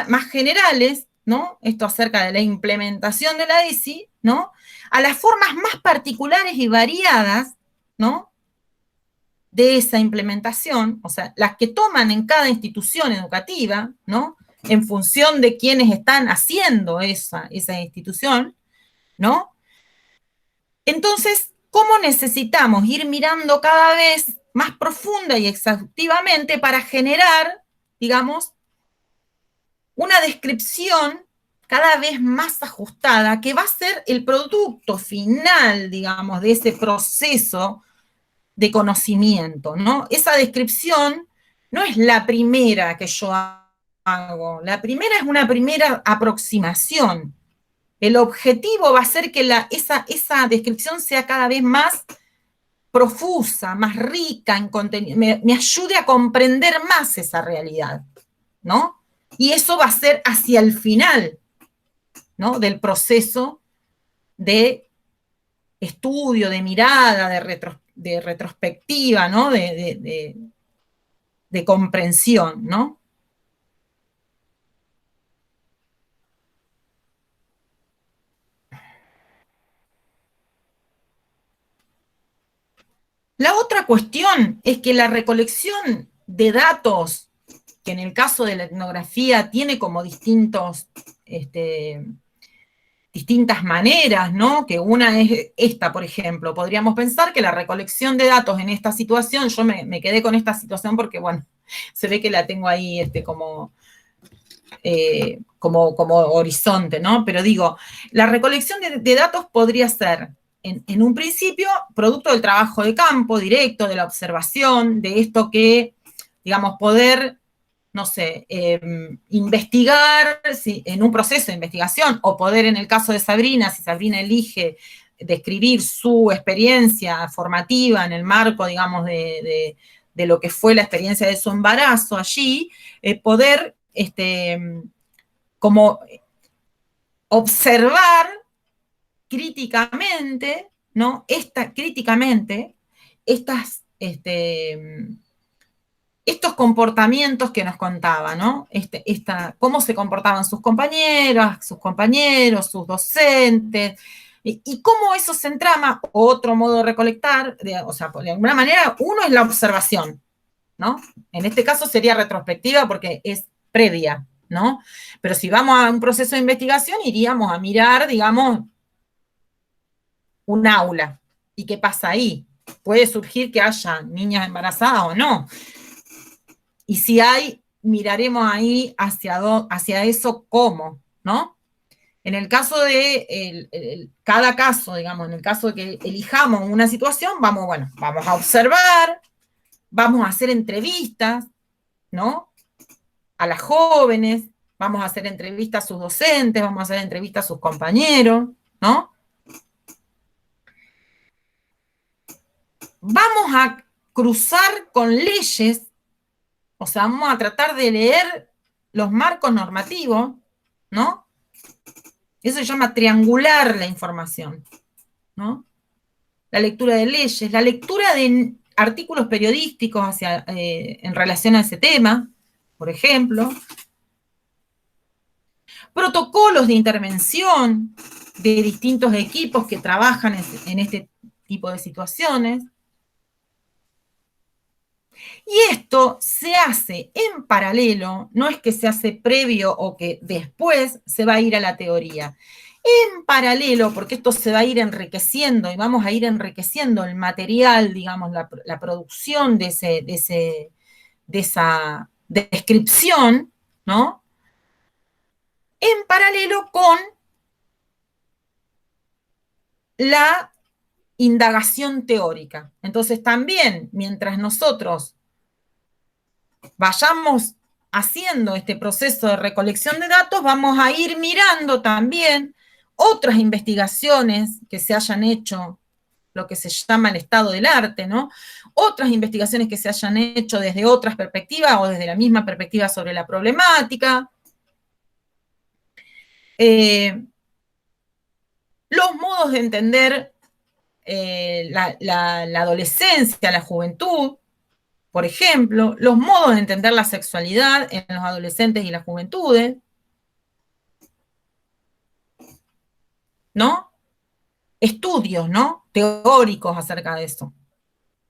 más generales, ¿no? Esto acerca de la implementación de la ESI, ¿no? A las formas más particulares y variadas, ¿no? De esa implementación, o sea, las que toman en cada institución educativa, ¿no? En función de quienes están haciendo esa institución, ¿no? Entonces, ¿cómo necesitamos ir mirando cada vez más profunda y exhaustivamente para generar, digamos, una descripción cada vez más ajustada que va a ser el producto final, digamos, de ese proceso de conocimiento, ¿no? Esa descripción no es la primera que yo hago, la primera es una primera aproximación. El objetivo va a ser que esa descripción sea cada vez más profusa, más rica en contenido, me ayude a comprender más esa realidad, ¿no? Y eso va a ser hacia el final, ¿no? Del proceso de estudio, de mirada, de retrospectiva, ¿no? De comprensión, ¿no? La otra cuestión es que la recolección de datos, que en el caso de la etnografía tiene como distintas maneras, ¿no? Que una es esta, por ejemplo. Podríamos pensar que la recolección de datos en esta situación, yo me quedé con esta situación porque, bueno, se ve que la tengo ahí como horizonte, ¿no? Pero digo, la recolección de datos podría ser, en un principio, producto del trabajo de campo, directo, de la observación, de esto que, digamos, poder, no sé, investigar en un proceso de investigación, o poder, en el caso de Sabrina, si Sabrina elige describir su experiencia formativa en el marco, digamos, de lo que fue la experiencia de su embarazo allí, poder como observar críticamente, ¿no? Críticamente estos comportamientos que nos contaba, ¿no? Cómo se comportaban sus compañeras, sus compañeros, sus docentes, y cómo eso se entrama. Otro modo de recolectar, o sea, de alguna manera, uno es la observación, ¿no? En este caso sería retrospectiva porque es previa, ¿no? Pero si vamos a un proceso de investigación, iríamos a mirar, digamos, un aula. ¿Y qué pasa ahí? Puede surgir que haya niñas embarazadas o no. Y si hay, miraremos ahí hacia eso cómo, ¿no? En el caso de cada caso, digamos, en el caso de que elijamos una situación, vamos a observar, vamos a hacer entrevistas, ¿no? A las jóvenes, vamos a hacer entrevistas a sus docentes, vamos a hacer entrevistas a sus compañeros, ¿no? Vamos a cruzar con leyes, o sea, vamos a tratar de leer los marcos normativos, ¿no? Eso se llama triangular la información, ¿no? La lectura de leyes, la lectura de artículos periodísticos en relación a ese tema, por ejemplo. Protocolos de intervención de distintos equipos que trabajan en este tipo de situaciones. Y esto se hace en paralelo, no es que se hace previo o que después se va a ir a la teoría. En paralelo, porque esto se va a ir enriqueciendo y vamos a ir enriqueciendo el material, digamos, la producción de esa descripción, ¿no? En paralelo con la indagación teórica. Entonces también, mientras nosotros vayamos haciendo este proceso de recolección de datos, vamos a ir mirando también otras investigaciones que se hayan hecho, lo que se llama el estado del arte, ¿no? Otras investigaciones que se hayan hecho desde otras perspectivas o desde la misma perspectiva sobre la problemática. Los modos de entender la adolescencia, la juventud, por ejemplo, los modos de entender la sexualidad en los adolescentes y las juventudes, ¿no? Estudios, ¿no? Teóricos acerca de eso.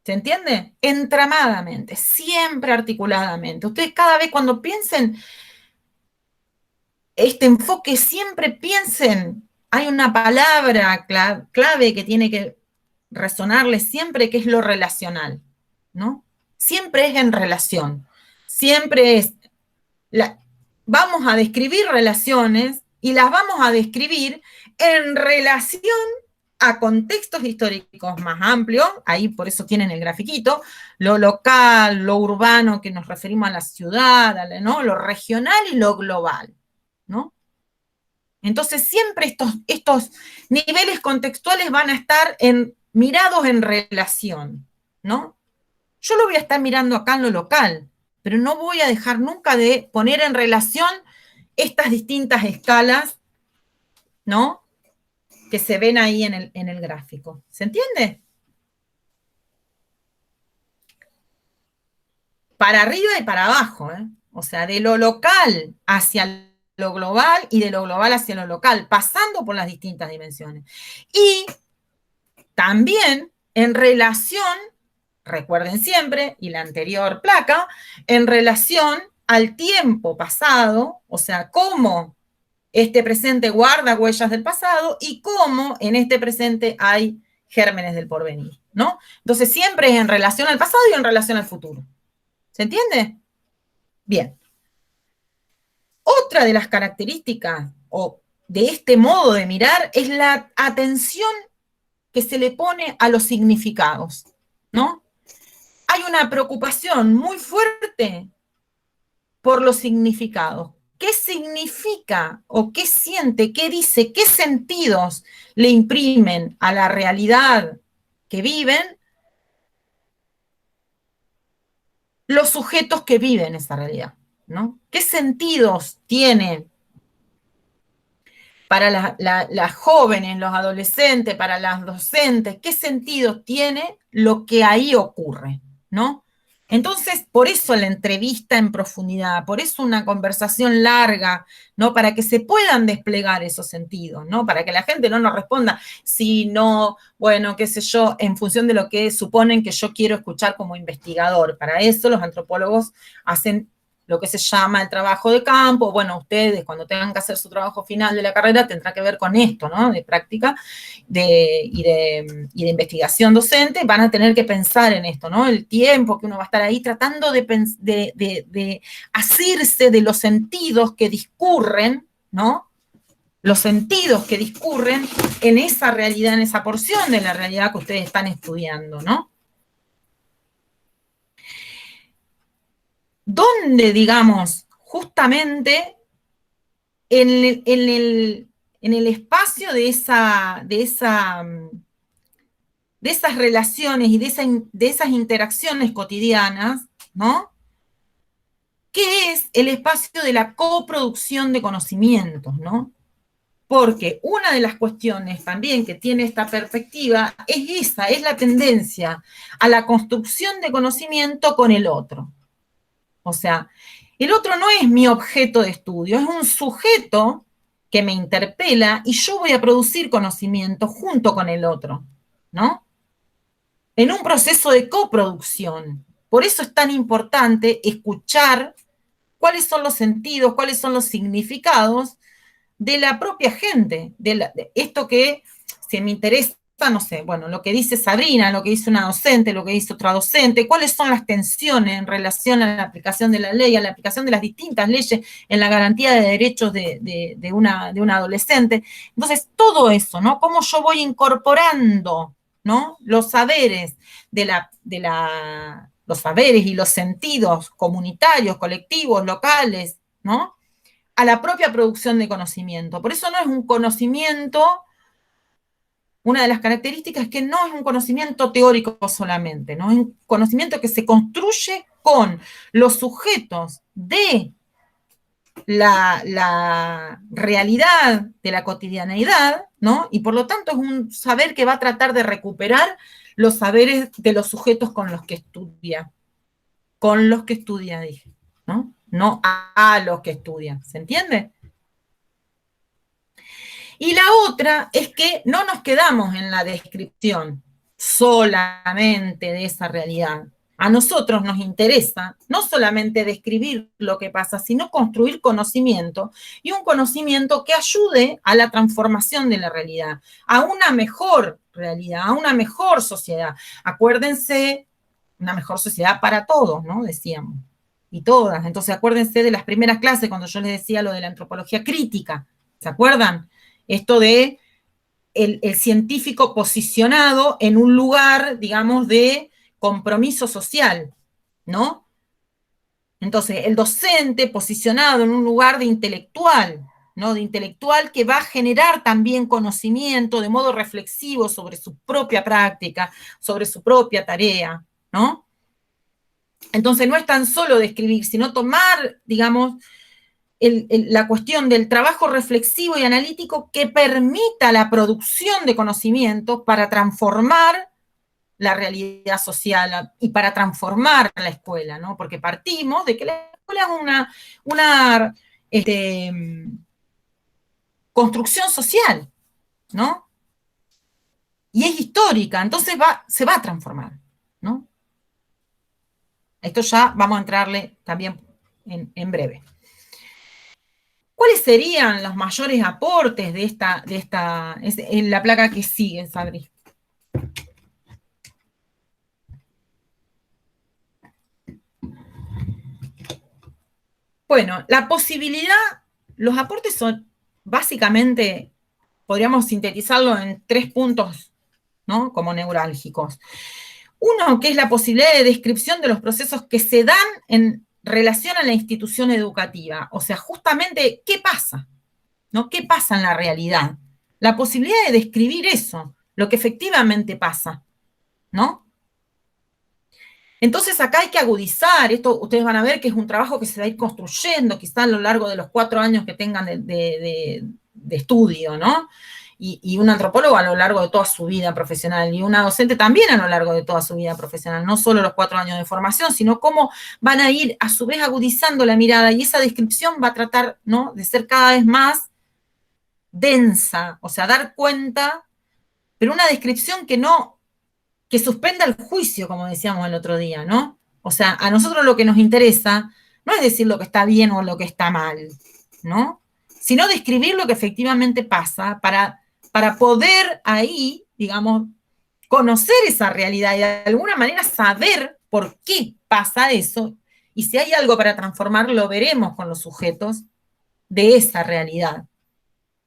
¿Se entiende? Entramadamente, siempre articuladamente. Ustedes cada vez cuando piensen este enfoque, siempre piensen, hay una palabra clave que tiene que resonarles siempre, que es lo relacional, ¿no? Siempre es en relación, siempre es, vamos a describir relaciones y las vamos a describir en relación a contextos históricos más amplios, ahí por eso tienen el grafiquito, lo local, lo urbano, que nos referimos a la ciudad, ¿no? Lo regional y lo global, ¿no? Entonces siempre estos niveles contextuales van a estar mirados en relación, ¿no? Yo lo voy a estar mirando acá en lo local, pero no voy a dejar nunca de poner en relación estas distintas escalas, ¿no? Que se ven ahí en el gráfico. ¿Se entiende? Para arriba y para abajo, ¿eh? O sea, de lo local hacia lo global y de lo global hacia lo local, pasando por las distintas dimensiones. Y también en relación, recuerden siempre, y la anterior placa, en relación al tiempo pasado, o sea, cómo este presente guarda huellas del pasado y cómo en este presente hay gérmenes del porvenir, ¿no? Entonces siempre es en relación al pasado y en relación al futuro. ¿Se entiende? Bien. Otra de las características de este modo de mirar es la atención que se le pone a los significados, ¿no? Hay una preocupación muy fuerte por los significados. ¿Qué significa o qué siente, qué dice, qué sentidos le imprimen a la realidad que viven los sujetos que viven esa realidad, ¿no? ¿Qué sentidos tiene para las jóvenes, los adolescentes, para las docentes? ¿Qué sentidos tiene lo que ahí ocurre, ¿no? Entonces, por eso la entrevista en profundidad, por eso una conversación larga, ¿no? Para que se puedan desplegar esos sentidos, ¿no? Para que la gente no nos responda, si no, bueno, qué sé yo, en función de lo que suponen que yo quiero escuchar como investigador. Para eso los antropólogos hacen lo que se llama el trabajo de campo. Bueno, ustedes cuando tengan que hacer su trabajo final de la carrera tendrá que ver con esto, ¿no? De práctica y de investigación docente, van a tener que pensar en esto, ¿no? El tiempo que uno va a estar ahí tratando de asirse de los sentidos que discurren, ¿no? Los sentidos que discurren en esa realidad, en esa porción de la realidad que ustedes están estudiando, ¿no? Donde, digamos, justamente en el espacio de esas relaciones y de esas interacciones cotidianas, ¿no? ¿Qué es el espacio de la coproducción de conocimientos, ¿no? Porque una de las cuestiones también que tiene esta perspectiva es la tendencia a la construcción de conocimiento con el otro. O sea, el otro no es mi objeto de estudio, es un sujeto que me interpela y yo voy a producir conocimiento junto con el otro, ¿no? En un proceso de coproducción. Por eso es tan importante escuchar cuáles son los sentidos, cuáles son los significados de la propia gente, de esto que se me interesa, no sé, bueno, lo que dice Sabrina, lo que dice una docente, lo que dice otra docente, cuáles son las tensiones en relación a la aplicación de la ley, a la aplicación de las distintas leyes en la garantía de derechos de una adolescente. Entonces, todo eso, ¿no? Cómo yo voy incorporando, ¿no? Los saberes los saberes y los sentidos comunitarios, colectivos, locales, ¿no? a la propia producción de conocimiento. Por eso no es un conocimiento, una de las características es que no es un conocimiento teórico solamente, ¿no? Es un conocimiento que se construye con los sujetos de la realidad de la cotidianeidad, ¿no? Y por lo tanto es un saber que va a tratar de recuperar los saberes de los sujetos con los que estudia. Con los que estudia, dije, ¿no? No a los que estudian, ¿se entiende? Y la otra es que no nos quedamos en la descripción solamente de esa realidad. A nosotros nos interesa no solamente describir lo que pasa, sino construir conocimiento, y un conocimiento que ayude a la transformación de la realidad, a una mejor realidad, a una mejor sociedad. Acuérdense, una mejor sociedad para todos, ¿no? Decíamos, y todas. Entonces acuérdense de las primeras clases cuando yo les decía lo de la antropología crítica, ¿se acuerdan? Esto de el científico posicionado en un lugar, digamos, de compromiso social, ¿no? Entonces, el docente posicionado en un lugar de intelectual, ¿no? De intelectual que va a generar también conocimiento de modo reflexivo sobre su propia práctica, sobre su propia tarea, ¿no? Entonces, no es tan solo describir, sino tomar, digamos, la cuestión del trabajo reflexivo y analítico que permita la producción de conocimientos para transformar la realidad social y para transformar la escuela, ¿no? Porque partimos de que la escuela es una construcción social, ¿no? Y es histórica, entonces se va a transformar, ¿no? Esto ya vamos a entrarle también en breve. ¿Cuáles serían los mayores aportes de en la placa que sigue, Sabri? Bueno, la posibilidad, los aportes son básicamente, podríamos sintetizarlo en 3 puntos, ¿no? Como neurálgicos. Uno, que es la posibilidad de descripción de los procesos que se dan en relación a la institución educativa. O sea, justamente, ¿qué pasa? ¿No? ¿Qué pasa en la realidad? La posibilidad de describir eso, lo que efectivamente pasa, ¿no? Entonces acá hay que agudizar, esto ustedes van a ver que es un trabajo que se va a ir construyendo quizá a lo largo de los 4 años que tengan de estudio, ¿no? Y un antropólogo a lo largo de toda su vida profesional, y una docente también a lo largo de toda su vida profesional, no solo los 4 años de formación, sino cómo van a ir a su vez agudizando la mirada, y esa descripción va a tratar, ¿no?, de ser cada vez más densa, o sea, dar cuenta, pero una descripción que suspenda el juicio, como decíamos el otro día, ¿no? O sea, a nosotros lo que nos interesa no es decir lo que está bien o lo que está mal, ¿no? Sino describir lo que efectivamente pasa para poder ahí, digamos, conocer esa realidad y de alguna manera saber por qué pasa eso, y si hay algo para transformar, lo veremos con los sujetos de esa realidad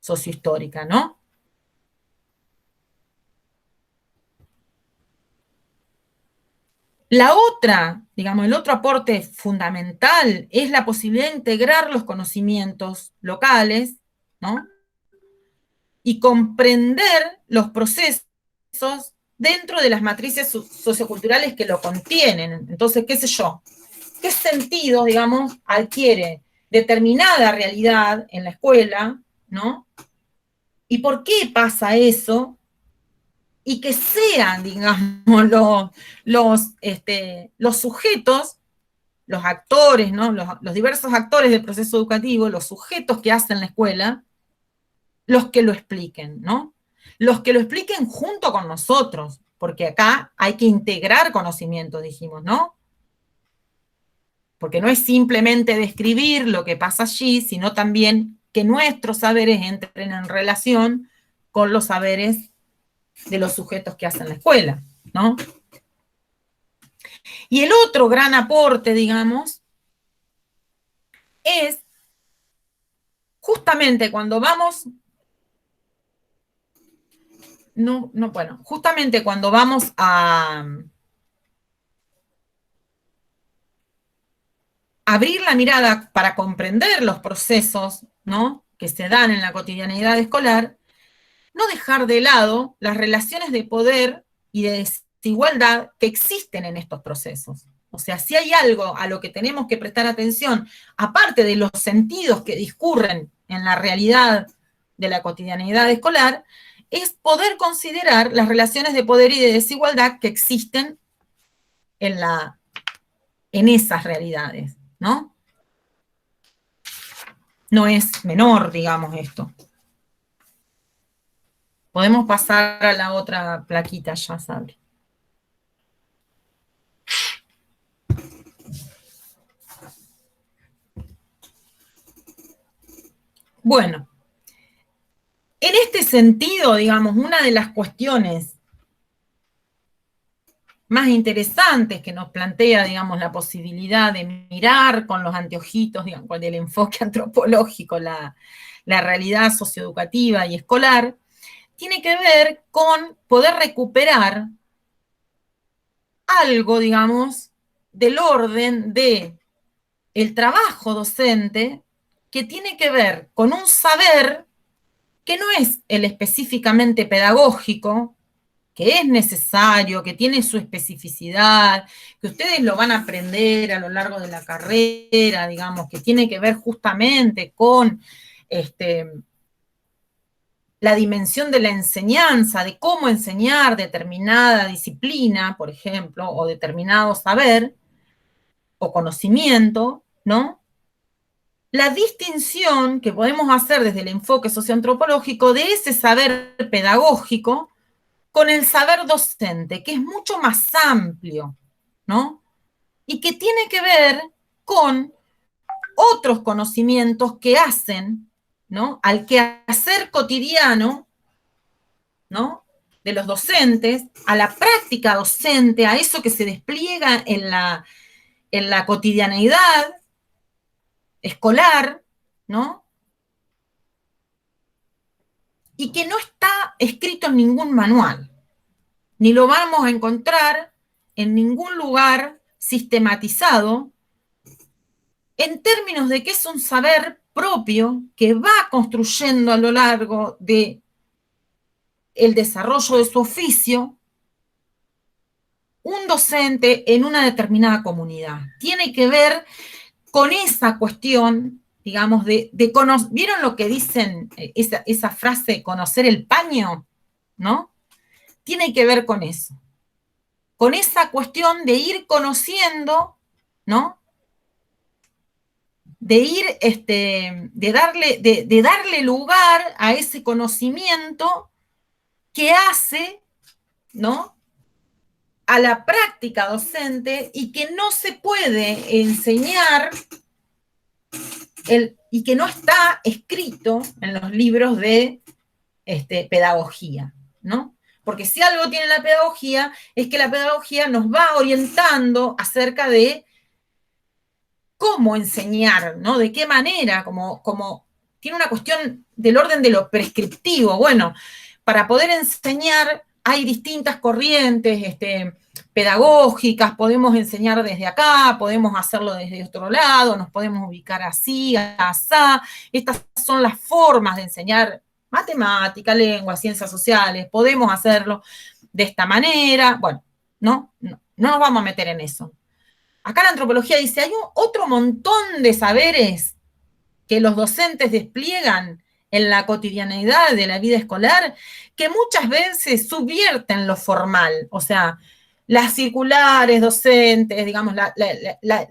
sociohistórica, ¿no? La otra, digamos, el otro aporte fundamental es la posibilidad de integrar los conocimientos locales, ¿no? Y comprender los procesos dentro de las matrices socioculturales que lo contienen. Entonces, qué sé yo, qué sentido, digamos, adquiere determinada realidad en la escuela, ¿no? ¿Y por qué pasa eso? Y que sean, digamos, los sujetos, los actores, ¿no? Los diversos actores del proceso educativo, los sujetos que hacen la escuela, los que lo expliquen, ¿no? Los que lo expliquen junto con nosotros, porque acá hay que integrar conocimiento, dijimos, ¿no? Porque no es simplemente describir lo que pasa allí, sino también que nuestros saberes entren en relación con los saberes de los sujetos que hacen la escuela, ¿no? Y el otro gran aporte, digamos, es justamente cuando vamos, bueno, justamente cuando vamos a abrir la mirada para comprender los procesos, ¿no?, que se dan en la cotidianeidad escolar, no dejar de lado las relaciones de poder y de desigualdad que existen en estos procesos. O sea, si hay algo a lo que tenemos que prestar atención, aparte de los sentidos que discurren en la realidad de la cotidianeidad escolar, es poder considerar las relaciones de poder y de desigualdad que existen en esas realidades, ¿no? No es menor, digamos, esto. Podemos pasar a la otra plaquita ya, Sabri. Bueno, en este sentido, digamos, una de las cuestiones más interesantes que nos plantea, digamos, la posibilidad de mirar con los anteojitos, digamos, con el enfoque antropológico, la realidad socioeducativa y escolar, tiene que ver con poder recuperar algo, digamos, del orden de el trabajo docente que tiene que ver con un saber que no es el específicamente pedagógico, que es necesario, que tiene su especificidad, que ustedes lo van a aprender a lo largo de la carrera, digamos, que tiene que ver justamente con la dimensión de la enseñanza, de cómo enseñar determinada disciplina, por ejemplo, o determinado saber o conocimiento, ¿no? La distinción que podemos hacer desde el enfoque socioantropológico de ese saber pedagógico con el saber docente, que es mucho más amplio, ¿no? Y que tiene que ver con otros conocimientos que hacen, ¿no?, al quehacer cotidiano, ¿no?, de los docentes, a la práctica docente, a eso que se despliega en la cotidianeidad escolar, ¿no?, y que no está escrito en ningún manual, ni lo vamos a encontrar en ningún lugar sistematizado, en términos de que es un saber propio que va construyendo a lo largo de el desarrollo de su oficio un docente en una determinada comunidad. Tiene que ver con esa cuestión, digamos, de conocer. ¿Vieron lo que dicen, esa frase, conocer el paño? ¿No? Tiene que ver con eso. Con esa cuestión de ir conociendo, ¿no?, de ir, de darle lugar a ese conocimiento que hace, ¿no?, a la práctica docente y que no se puede enseñar y que no está escrito en los libros de pedagogía, ¿no? Porque si algo tiene la pedagogía es que la pedagogía nos va orientando acerca de cómo enseñar, ¿no? De qué manera, como tiene una cuestión del orden de lo prescriptivo. Bueno, para poder enseñar hay distintas corrientes pedagógicas, podemos enseñar desde acá, podemos hacerlo desde otro lado, nos podemos ubicar así, asá. Estas son las formas de enseñar matemática, lengua, ciencias sociales, podemos hacerlo de esta manera. Bueno, no nos vamos a meter en eso. Acá la antropología dice, hay otro montón de saberes que los docentes despliegan en la cotidianeidad de la vida escolar que muchas veces subvierten lo formal. O sea, las circulares docentes, digamos,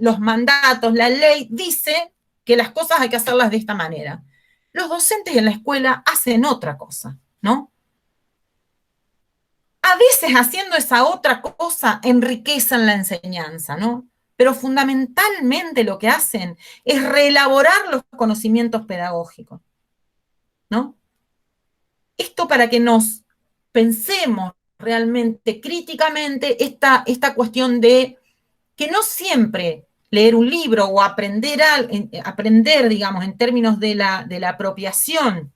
los mandatos, la ley dice que las cosas hay que hacerlas de esta manera. Los docentes en la escuela hacen otra cosa, ¿no? A veces haciendo esa otra cosa enriquecen la enseñanza, ¿no? Pero fundamentalmente lo que hacen es reelaborar los conocimientos pedagógicos, ¿no? Esto para que nos pensemos realmente críticamente esta cuestión de que no siempre leer un libro o aprender, digamos, en términos de la apropiación,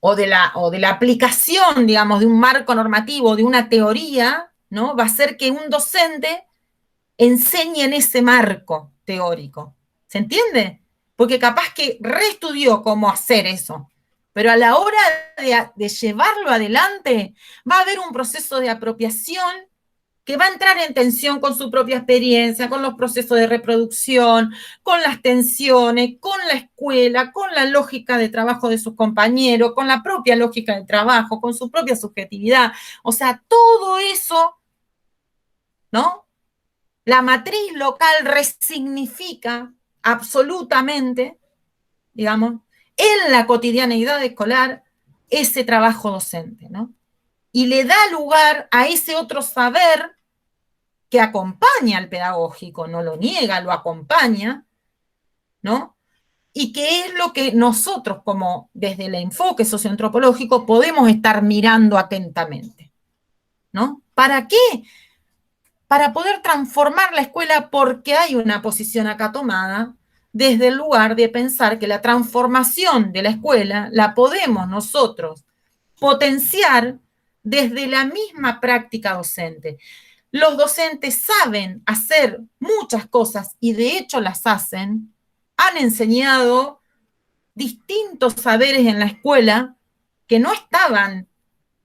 o de la aplicación, digamos, de un marco normativo, de una teoría, ¿no?, va a ser que un docente enseñe en ese marco teórico. ¿Se entiende? Porque capaz que reestudió cómo hacer eso, pero a la hora de llevarlo adelante va a haber un proceso de apropiación que va a entrar en tensión con su propia experiencia, con los procesos de reproducción, con las tensiones, con la escuela, con la lógica de trabajo de sus compañeros, con la propia lógica de trabajo, con su propia subjetividad. O sea, todo eso, ¿no? La matriz local resignifica absolutamente, digamos, en la cotidianeidad escolar ese trabajo docente, ¿no? Y le da lugar a ese otro saber que acompaña al pedagógico, no lo niega, lo acompaña, ¿no? Y que es lo que nosotros, como desde el enfoque socioantropológico, podemos estar mirando atentamente, ¿no? ¿Para qué? Para poder transformar la escuela, porque hay una posición acá tomada desde el lugar de pensar que la transformación de la escuela la podemos nosotros potenciar desde la misma práctica docente. Los docentes saben hacer muchas cosas y de hecho las hacen, han enseñado distintos saberes en la escuela que no estaban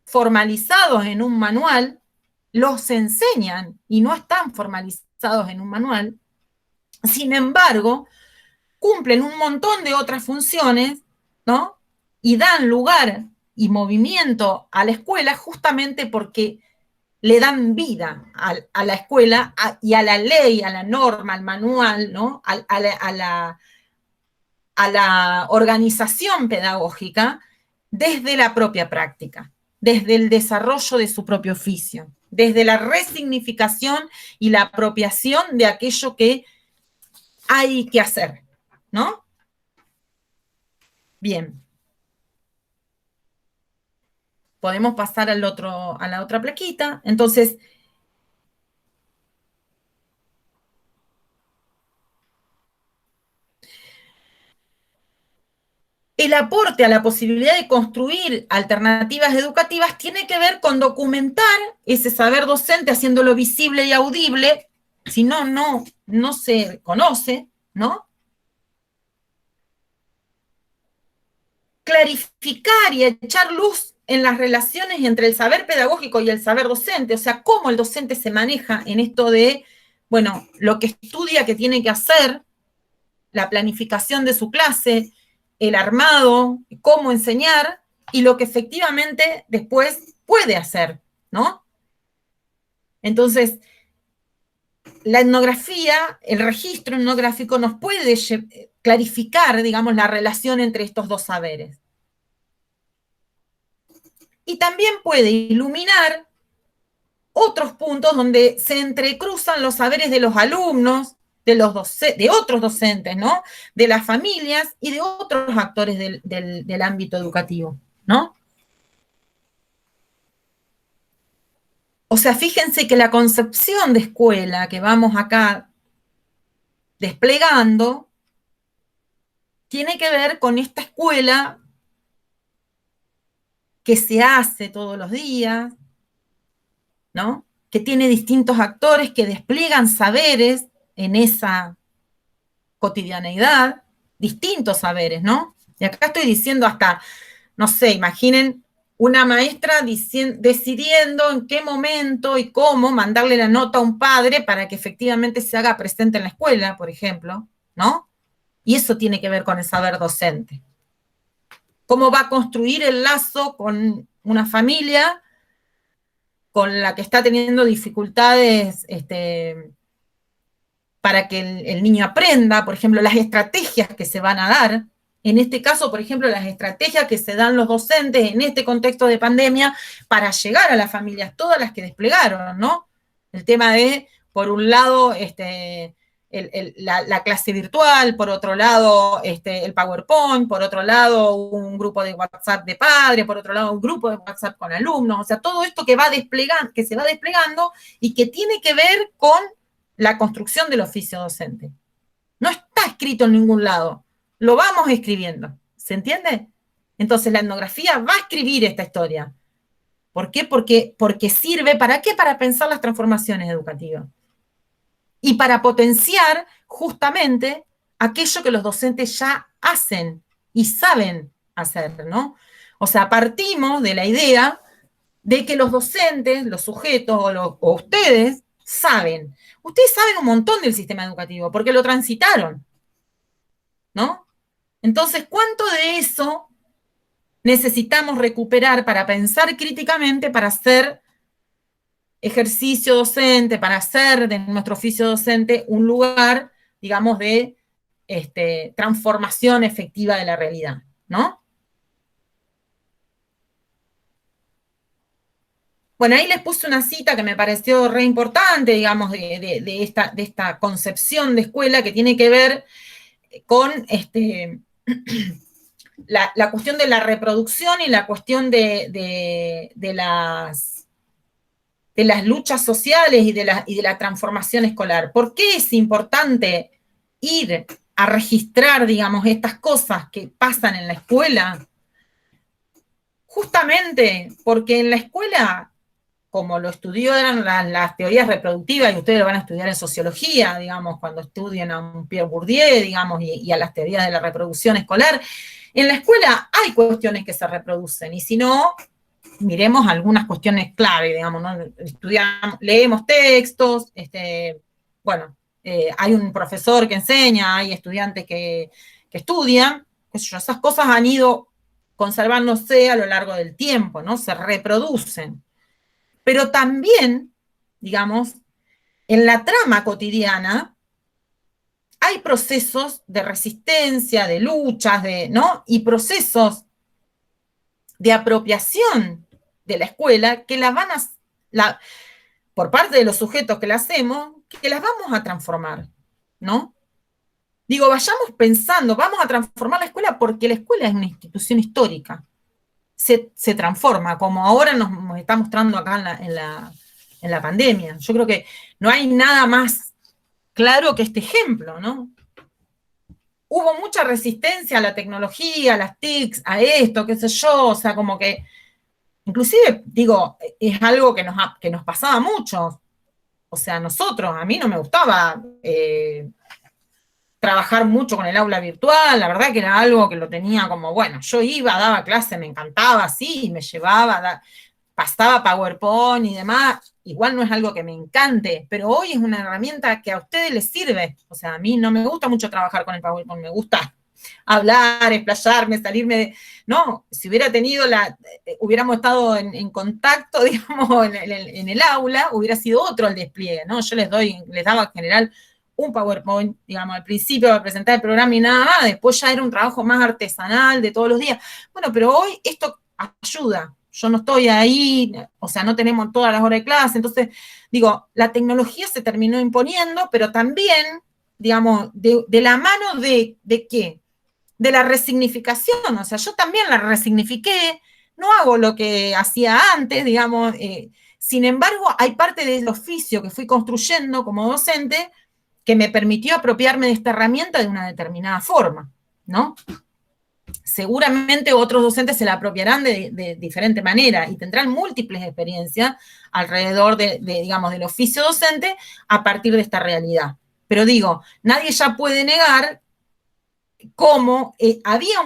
formalizados en un manual, los enseñan y no están formalizados en un manual. Sin embargo, cumplen un montón de otras funciones, ¿no? Y dan lugar y movimiento a la escuela justamente porque le dan vida a la escuela y a la ley, a la norma, al manual, ¿no? A la organización pedagógica desde la propia práctica, desde el desarrollo de su propio oficio, desde la resignificación y la apropiación de aquello que hay que hacer, ¿no? Bien. Podemos pasar a la otra plaquita. Entonces, el aporte a la posibilidad de construir alternativas educativas tiene que ver con documentar ese saber docente, haciéndolo visible y audible, si no, no se conoce, ¿no? Clarificar y echar luz en las relaciones entre el saber pedagógico y el saber docente, o sea, cómo el docente se maneja en esto de, bueno, lo que estudia que tiene que hacer, la planificación de su clase, el armado, cómo enseñar, y lo que efectivamente después puede hacer, ¿no? Entonces, la etnografía, el registro etnográfico nos puede clarificar, digamos, la relación entre estos dos saberes. Y también puede iluminar otros puntos donde se entrecruzan los saberes de los alumnos, de otros docentes, ¿no? De las familias y de otros actores del ámbito educativo, ¿no? O sea, fíjense que la concepción de escuela que vamos acá desplegando tiene que ver con esta escuela que se hace todos los días, ¿no? Que tiene distintos actores que despliegan saberes en esa cotidianeidad, distintos saberes, ¿no? Y acá estoy diciendo hasta, no sé, imaginen una maestra decidiendo en qué momento y cómo mandarle la nota a un padre para que efectivamente se haga presente en la escuela, por ejemplo, ¿no? Y eso tiene que ver con el saber docente. Cómo va a construir el lazo con una familia con la que está teniendo dificultades para que el niño aprenda, por ejemplo, las estrategias que se van a dar. En este caso, por ejemplo, las estrategias que se dan los docentes en este contexto de pandemia para llegar a las familias, todas las que desplegaron, ¿no? El tema de, por un lado, la clase virtual, por otro lado, el PowerPoint, por otro lado, un grupo de WhatsApp de padres, por otro lado, un grupo de WhatsApp con alumnos, o sea, todo esto que se va desplegando y que tiene que ver con la construcción del oficio docente. No está escrito en ningún lado, lo vamos escribiendo, ¿se entiende? Entonces la etnografía va a escribir esta historia. ¿Por qué? Porque sirve, ¿para qué? Para pensar las transformaciones educativas. y para potenciar justamente aquello que los docentes ya hacen y saben hacer, ¿no? O sea, partimos de la idea de que los docentes, los sujetos o ustedes saben. Ustedes saben un montón del sistema educativo porque lo transitaron, ¿no? Entonces, ¿cuánto de eso necesitamos recuperar para pensar críticamente, para hacer ejercicio docente, para hacer de nuestro oficio docente un lugar, digamos, de transformación efectiva de la realidad, ¿no? Bueno, ahí les puse una cita que me pareció re importante, digamos, de esta concepción de escuela que tiene que ver con la cuestión de la reproducción y la cuestión de las luchas sociales y de la transformación escolar. ¿Por qué es importante ir a registrar, digamos, estas cosas que pasan en la escuela? Justamente porque en la escuela, como lo estudiaron las teorías reproductivas, y ustedes lo van a estudiar en sociología, digamos, cuando estudien a un Pierre Bourdieu, digamos, y a las teorías de la reproducción escolar, en la escuela hay cuestiones que se reproducen, y si no, miremos algunas cuestiones clave, digamos, ¿no? Leemos textos, bueno, hay un profesor que enseña, hay estudiantes que estudian, esas cosas han ido conservándose a lo largo del tiempo, ¿no? Se reproducen. Pero también, digamos, en la trama cotidiana hay procesos de resistencia, de luchas, ¿no? Y procesos de apropiación de la escuela que por parte de los sujetos que la hacemos, que las vamos a transformar, ¿no? Digo, vayamos pensando, vamos a transformar la escuela porque la escuela es una institución histórica. Se transforma, como ahora nos está mostrando acá en la pandemia. Yo creo que no hay nada más claro que este ejemplo, ¿no? Hubo mucha resistencia a la tecnología, a las TICs, a esto, qué sé yo, o sea, como que, inclusive, digo, es algo que nos pasaba mucho. O sea, a mí no me gustaba trabajar mucho con el aula virtual, la verdad que era algo que lo tenía como, bueno, yo iba, daba clase, me encantaba, sí, me llevaba, pasaba PowerPoint y demás, igual no es algo que me encante, pero hoy es una herramienta que a ustedes les sirve. O sea, a mí no me gusta mucho trabajar con el PowerPoint, me gusta hablar, explayarme, salirme no, si hubiera tenido hubiéramos estado en contacto, digamos, en el aula, hubiera sido otro el despliegue, ¿no? Yo les daba en general un PowerPoint, digamos, al principio para presentar el programa y nada más, después ya era un trabajo más artesanal de todos los días. Bueno, pero hoy esto ayuda. Yo no estoy ahí, o sea, no tenemos todas las horas de clase, entonces, digo, la tecnología se terminó imponiendo, pero también, digamos, de la mano de ¿qué? De la resignificación, o sea, yo también la resignifiqué, no hago lo que hacía antes, digamos, sin embargo, hay parte del oficio que fui construyendo como docente que me permitió apropiarme de esta herramienta de una determinada forma, ¿no? Seguramente otros docentes se la apropiarán de diferente manera y tendrán múltiples experiencias alrededor digamos, del oficio docente a partir de esta realidad. Pero digo, nadie ya puede negar cómo había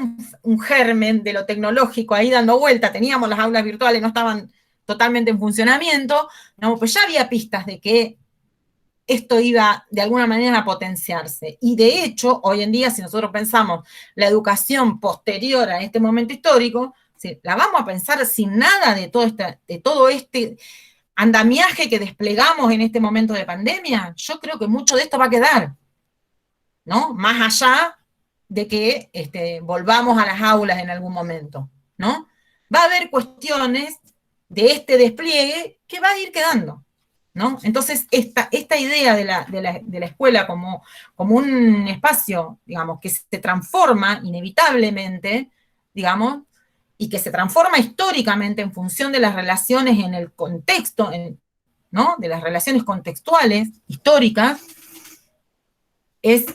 un germen de lo tecnológico ahí dando vuelta, teníamos las aulas virtuales, no estaban totalmente en funcionamiento, no, pues ya había pistas de que esto iba de alguna manera a potenciarse. Y de hecho, hoy en día, si nosotros pensamos la educación posterior a este momento histórico, la vamos a pensar sin nada de todo este andamiaje que desplegamos en este momento de pandemia. Yo creo que mucho de esto va a quedar, ¿no? Más allá de que volvamos a las aulas en algún momento, ¿no? Va a haber cuestiones de este despliegue que va a ir quedando, ¿no? Entonces, esta idea de la escuela como un espacio, digamos, que se transforma inevitablemente, digamos, y que se transforma históricamente en función de las relaciones en el contexto, ¿no? De las relaciones contextuales, históricas, es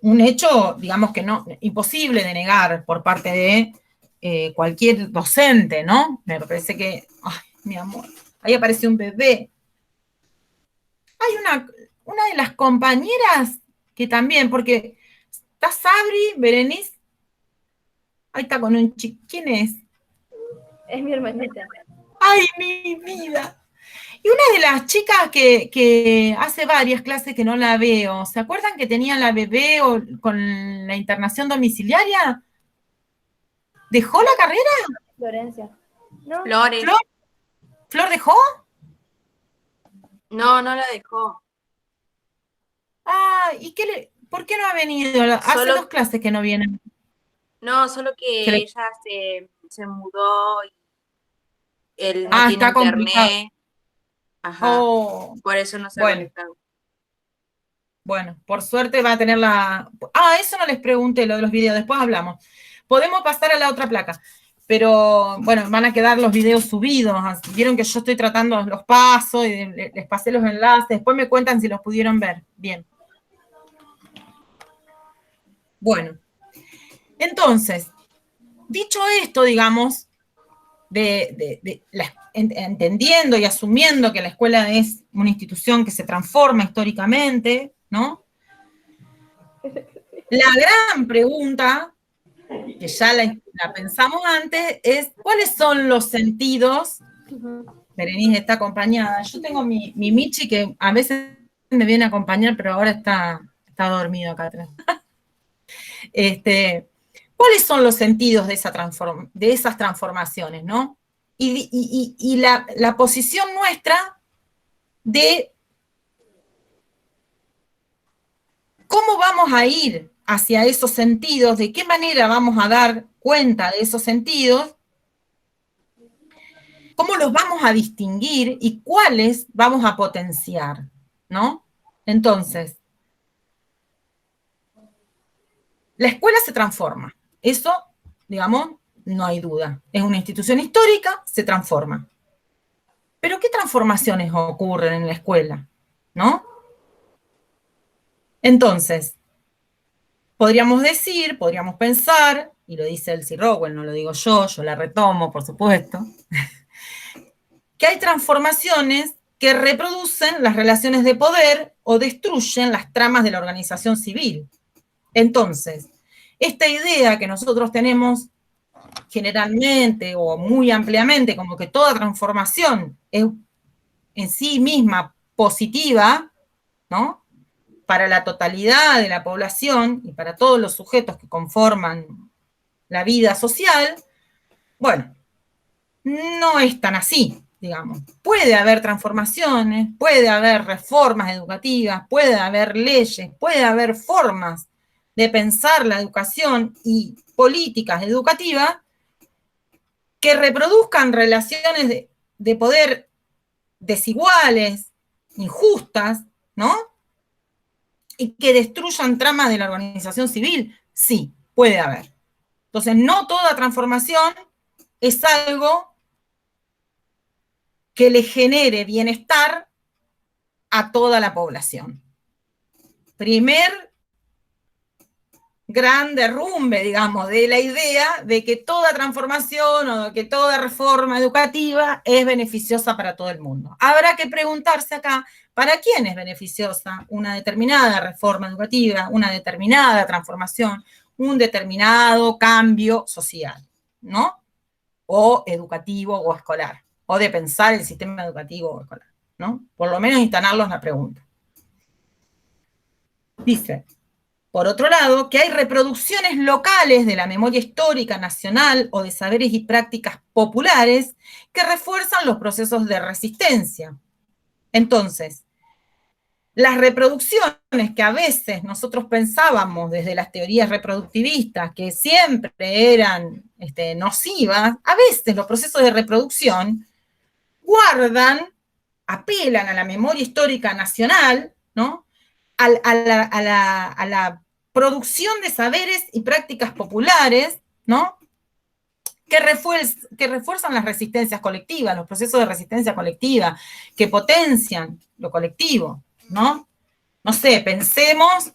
un hecho, digamos que no, imposible de negar por parte de cualquier docente, ¿no? Me parece que, ay, mi amor, ahí aparece un bebé. Hay una de las compañeras que también, porque está Sabri, Berenice, ahí está con un chico, ¿quién es? Es mi hermanita. ¡Ay, mi vida! Y una de las chicas que hace varias clases que no la veo, ¿se acuerdan que tenía la bebé con la internación domiciliaria? ¿Dejó la carrera? Florencia. ¿No? Flores. ¿Flor dejó? No, no la dejó. Ah, ¿y por qué no ha venido? Hace Solo- 2 clases que no viene. No, solo que Se le- ella se mudó y él no Ah, tiene está complicado. internet. Ajá. Oh, Por eso no se ha bueno. conectado. Bueno, por suerte va a tener la... Ah, eso no les pregunté, lo de los videos, después hablamos. Podemos pasar a la otra placa, pero bueno, van a quedar los videos subidos. Vieron que yo estoy tratando los pasos y les pasé los enlaces, después me cuentan si los pudieron ver. Bien. Bueno, entonces, dicho esto, digamos, entendiendo y asumiendo que la escuela es una institución que se transforma históricamente, ¿no? La gran pregunta, que ya la pensamos antes, es ¿cuáles son los sentidos? Berenice está acompañada. Yo tengo mi Michi que a veces me viene a acompañar, pero ahora está dormido acá atrás. ¿Cuáles son los sentidos de esas transformaciones, ¿no? Y la posición nuestra de cómo vamos a ir hacia esos sentidos, de qué manera vamos a dar cuenta de esos sentidos, cómo los vamos a distinguir y cuáles vamos a potenciar, ¿no? Entonces, la escuela se transforma. Eso, digamos, no hay duda. Es una institución histórica, se transforma. Pero ¿qué transformaciones ocurren en la escuela? ¿No? Entonces, podríamos pensar, y lo dice Elsie Rowell, no lo digo yo la retomo, por supuesto, que hay transformaciones que reproducen las relaciones de poder o destruyen las tramas de la organización civil. Entonces, esta idea que nosotros tenemos generalmente o muy ampliamente, como que toda transformación es en sí misma positiva, ¿no? Para la totalidad de la población y para todos los sujetos que conforman la vida social, bueno, no es tan así, digamos. Puede haber transformaciones, puede haber reformas educativas, puede haber leyes, puede haber formas de pensar la educación y políticas educativas que reproduzcan relaciones de poder desiguales, injustas, ¿no? Y que destruyan tramas de la organización civil, sí, puede haber. Entonces, no toda transformación es algo que le genere bienestar a toda la población. Primer gran derrumbe, digamos, de la idea de que toda transformación o de que toda reforma educativa es beneficiosa para todo el mundo. Habrá que preguntarse acá, ¿para quién es beneficiosa una determinada reforma educativa, una determinada transformación, un determinado cambio social, ¿no? O educativo o escolar, o de pensar el sistema educativo o escolar, ¿no? Por lo menos instalarlos la pregunta. Dice, por otro lado, que hay reproducciones locales de la memoria histórica nacional o de saberes y prácticas populares que refuerzan los procesos de resistencia. Entonces, las reproducciones que a veces nosotros pensábamos desde las teorías reproductivistas que siempre eran nocivas, a veces los procesos de reproducción apelan a la memoria histórica nacional, ¿no? A la producción de saberes y prácticas populares, ¿no? Que refuerzan las resistencias colectivas, los procesos de resistencia colectiva, que potencian lo colectivo, ¿no? No sé, pensemos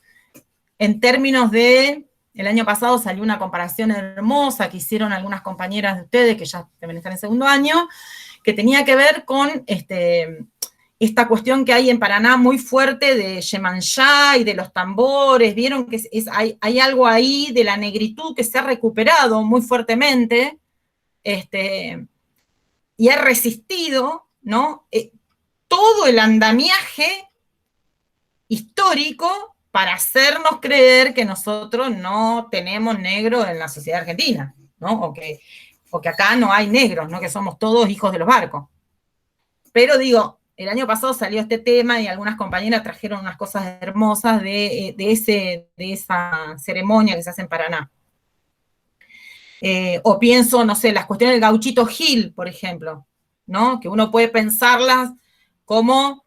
en términos de, el año pasado salió una comparación hermosa que hicieron algunas compañeras de ustedes, que ya también están en segundo año, que tenía que ver con esta cuestión que hay en Paraná muy fuerte de Yemanjá y de los tambores, vieron que hay algo ahí de la negritud que se ha recuperado muy fuertemente, y ha resistido, ¿no? Todo el andamiaje histórico para hacernos creer que nosotros no tenemos negro en la sociedad argentina, ¿no? O que acá no hay negros, ¿no? Que somos todos hijos de los barcos. Pero digo, el año pasado salió este tema y algunas compañeras trajeron unas cosas hermosas de esa ceremonia que se hace en Paraná. O pienso, no sé, las cuestiones del Gauchito Gil, por ejemplo, ¿no? Que uno puede pensarlas como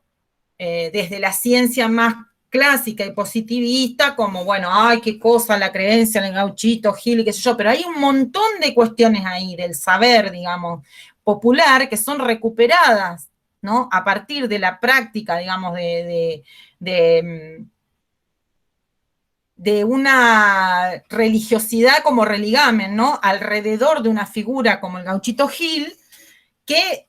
desde la ciencia más clásica y positivista, como, bueno, ay, qué cosa la creencia en el Gauchito Gil y qué sé yo, pero hay un montón de cuestiones ahí del saber, digamos, popular, que son recuperadas, ¿no? A partir de la práctica, digamos, de una religiosidad como religamen, ¿no? Alrededor de una figura como el Gauchito Gil, que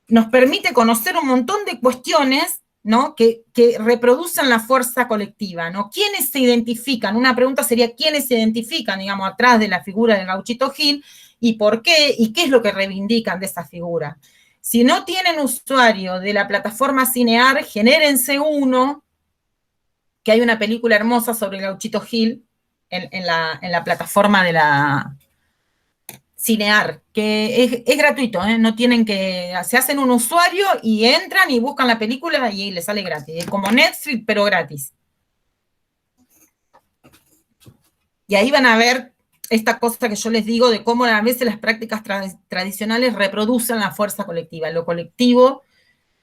nos permite conocer un montón de cuestiones, ¿no? Que reproducen la fuerza colectiva, ¿no? ¿Quiénes se identifican? Una pregunta sería, ¿quiénes se identifican, digamos, atrás de la figura del Gauchito Gil? ¿Y por qué? ¿Y qué es lo que reivindican de esa figura? Si no tienen usuario de la plataforma Cinear, genérense uno, que hay una película hermosa sobre el Gauchito Gil en la plataforma de la Cinear, que es gratuito, ¿eh? No tienen que, se hacen un usuario y entran y buscan la película y les sale gratis, es como Netflix, pero gratis. Y ahí van a ver esta cosa que yo les digo de cómo a veces las prácticas tradicionales reproducen la fuerza colectiva, lo colectivo,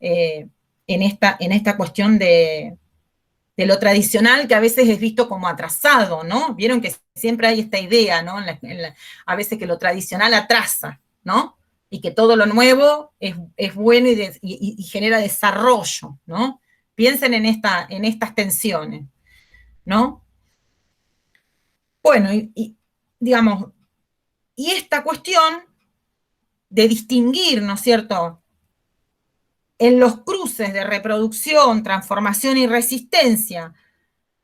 en esta cuestión de lo tradicional, que a veces es visto como atrasado, ¿no? Vieron que siempre hay esta idea, ¿no? A veces que lo tradicional atrasa, ¿no? Y que todo lo nuevo es bueno y genera desarrollo, ¿no? Piensen en estas tensiones, ¿no? Bueno, digamos, y esta cuestión de distinguir, ¿no es cierto?, en los cruces de reproducción, transformación y resistencia,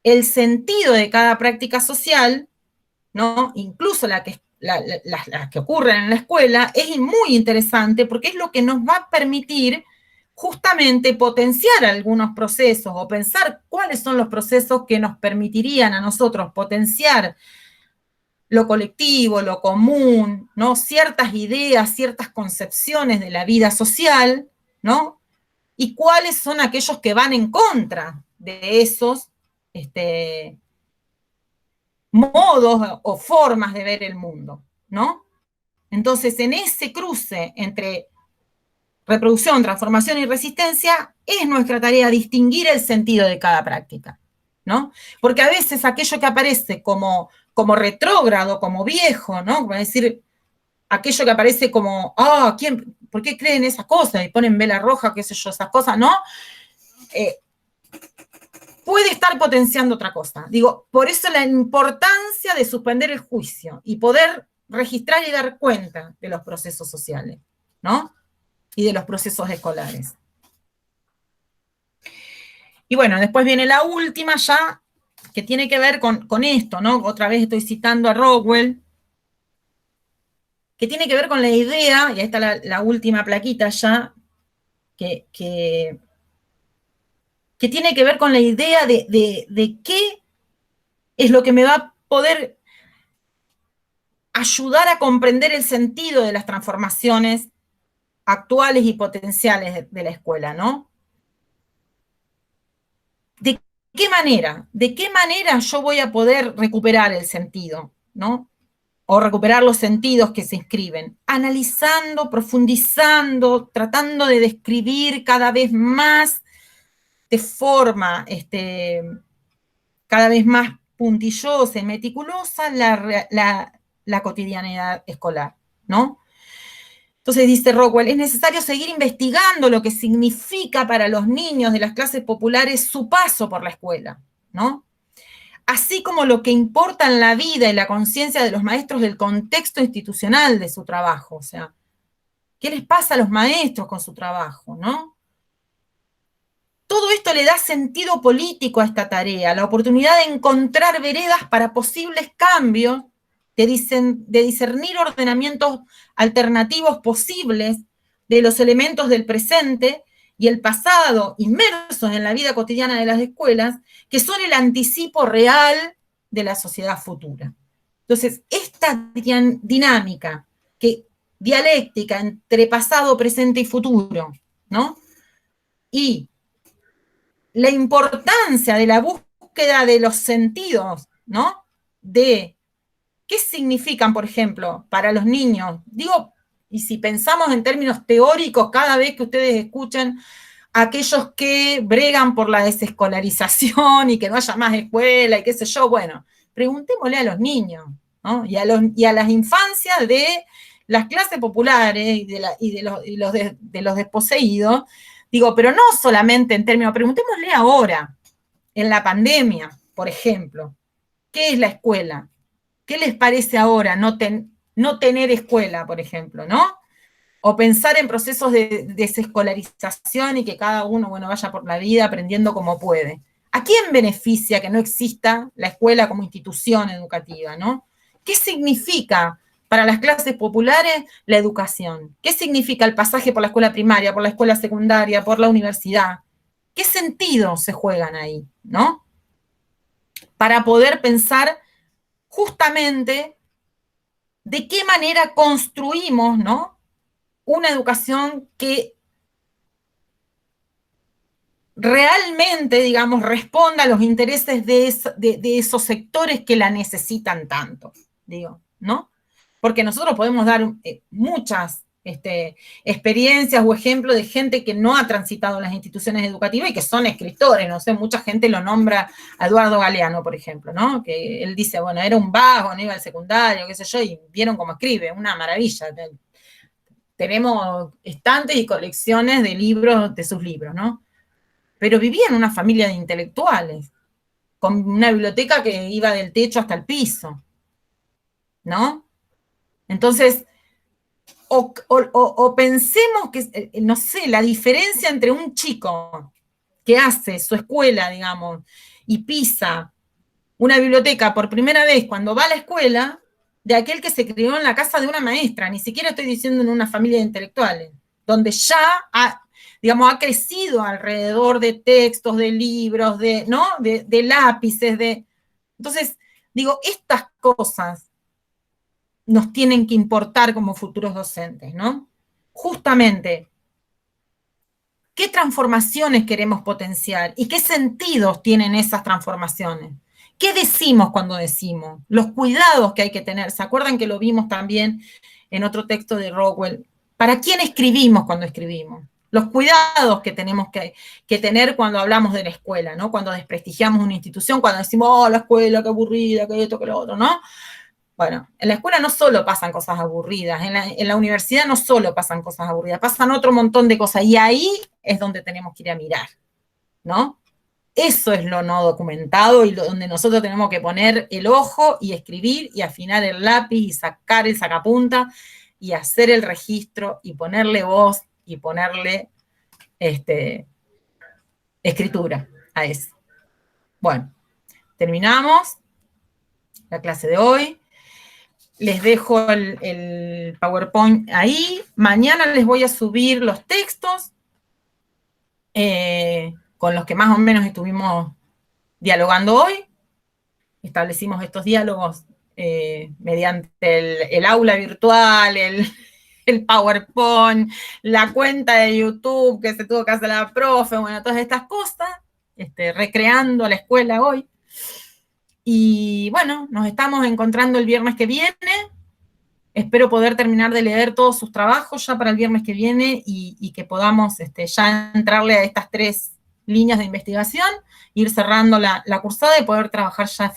el sentido de cada práctica social, ¿no? Incluso las que ocurren en la escuela, es muy interesante porque es lo que nos va a permitir justamente potenciar algunos procesos o pensar cuáles son los procesos que nos permitirían a nosotros potenciar lo colectivo, lo común, ¿no? Ciertas ideas, ciertas concepciones de la vida social, ¿no? Y cuáles son aquellos que van en contra de esos modos o formas de ver el mundo, ¿no? Entonces, en ese cruce entre reproducción, transformación y resistencia, es nuestra tarea distinguir el sentido de cada práctica, ¿no? Porque a veces aquello que aparece como retrógrado, como viejo, ¿no? Como decir, aquello que aparece como, ¿por qué creen esas cosas? Y ponen vela roja, qué sé yo, esas cosas, ¿no? Puede estar potenciando otra cosa. Digo, por eso la importancia de suspender el juicio y poder registrar y dar cuenta de los procesos sociales, ¿no? Y de los procesos escolares. Y bueno, después viene la última ya, que tiene que ver con esto, ¿no? Otra vez estoy citando a Rockwell, que tiene que ver con la idea, y ahí está la última plaquita ya, que tiene que ver con la idea de qué es lo que me va a poder ayudar a comprender el sentido de las transformaciones actuales y potenciales de la escuela, ¿no? ¿De qué manera? ¿De qué manera yo voy a poder recuperar el sentido, ¿no? O recuperar los sentidos que se inscriben, analizando, profundizando, tratando de describir cada vez más de forma cada vez más puntillosa y meticulosa la cotidianidad escolar, ¿no? Entonces dice Rockwell, es necesario seguir investigando lo que significa para los niños de las clases populares su paso por la escuela, ¿no? Así como lo que importa en la vida y la conciencia de los maestros del contexto institucional de su trabajo. O sea, ¿Qué les pasa a los maestros con su trabajo, no? Todo esto le da sentido político a esta tarea, la oportunidad de encontrar veredas para posibles cambios, de discernir ordenamientos alternativos posibles de los elementos del presente y el pasado inmersos en la vida cotidiana de las escuelas, que son el anticipo real de la sociedad futura. Entonces, esta dinámica dialéctica entre pasado, presente y futuro, ¿no? Y la importancia de la búsqueda de los sentidos, ¿no? De qué significan, por ejemplo, para los niños. Digo, y si pensamos en términos teóricos, cada vez que ustedes escuchen a aquellos que bregan por la desescolarización y que no haya más escuela y qué sé yo, bueno, preguntémosle a los niños, ¿no? Y a las infancias de las clases populares y de los desposeídos. Digo, pero no solamente en términos, preguntémosle ahora, en la pandemia, por ejemplo, ¿qué es la escuela? ¿Qué les parece ahora no tener escuela, por ejemplo, no? O pensar en procesos de desescolarización y que cada uno, bueno, vaya por la vida aprendiendo como puede. ¿A quién beneficia que no exista la escuela como institución educativa, no? ¿Qué significa para las clases populares la educación? ¿Qué significa el pasaje por la escuela primaria, por la escuela secundaria, por la universidad? ¿Qué sentidos se juegan ahí, no? Para poder pensar justamente de qué manera construimos, ¿no? Una educación que realmente, digamos, responda a los intereses de esos sectores que la necesitan tanto, digo, ¿no? Porque nosotros podemos dar muchas experiencias o ejemplos de gente que no ha transitado las instituciones educativas y que son escritores, no sé, mucha gente lo nombra a Eduardo Galeano, por ejemplo, ¿no? Que él dice, bueno, era un vago, no iba al secundario, qué sé yo, y vieron cómo escribe, una maravilla. Tenemos estantes y colecciones de libros, de sus libros, ¿no? Pero vivía en una familia de intelectuales, con una biblioteca que iba del techo hasta el piso, ¿no? Entonces, o pensemos que, no sé, la diferencia entre un chico que hace su escuela, digamos, y pisa una biblioteca por primera vez cuando va a la escuela, de aquel que se crió en la casa de una maestra, ni siquiera estoy diciendo en una familia de intelectuales, donde ya digamos, ha crecido alrededor de textos, de libros, ¿no? de lápices, Entonces, digo, estas cosas nos tienen que importar como futuros docentes, ¿no? Justamente, ¿qué transformaciones queremos potenciar? ¿Y qué sentidos tienen esas transformaciones? ¿Qué decimos cuando decimos? Los cuidados que hay que tener. ¿Se acuerdan que lo vimos también en otro texto de Rockwell? ¿Para quién escribimos cuando escribimos? Los cuidados que tenemos que tener cuando hablamos de la escuela, ¿no? Cuando desprestigiamos una institución, cuando decimos, oh, la escuela, qué aburrida, que esto, que lo otro, ¿no? Bueno, en la escuela no solo pasan cosas aburridas, en la universidad no solo pasan cosas aburridas, pasan otro montón de cosas, y ahí es donde tenemos que ir a mirar, ¿no? Eso es lo no documentado y donde nosotros tenemos que poner el ojo y escribir y afinar el lápiz y sacar el sacapunta y hacer el registro y ponerle voz y ponerle escritura a eso. Bueno, terminamos la clase de hoy. Les dejo el PowerPoint ahí. Mañana les voy a subir los textos con los que más o menos estuvimos dialogando hoy. Establecimos estos diálogos mediante el aula virtual, el PowerPoint, la cuenta de YouTube que se tuvo que hacer la profe, bueno, todas estas cosas, recreando la escuela hoy. Y bueno, nos estamos encontrando el viernes que viene. Espero poder terminar de leer todos sus trabajos ya para el viernes que viene y que podamos ya entrarle a estas 3 líneas de investigación, ir cerrando la cursada y poder trabajar ya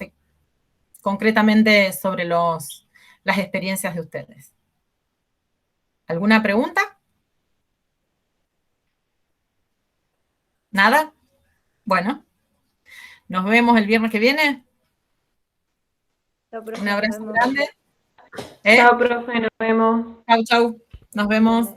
concretamente sobre las experiencias de ustedes. ¿Alguna pregunta? ¿Nada? Bueno, nos vemos el viernes que viene. Un abrazo grande. Chao, profe, nos vemos. Chau, chau. Nos vemos.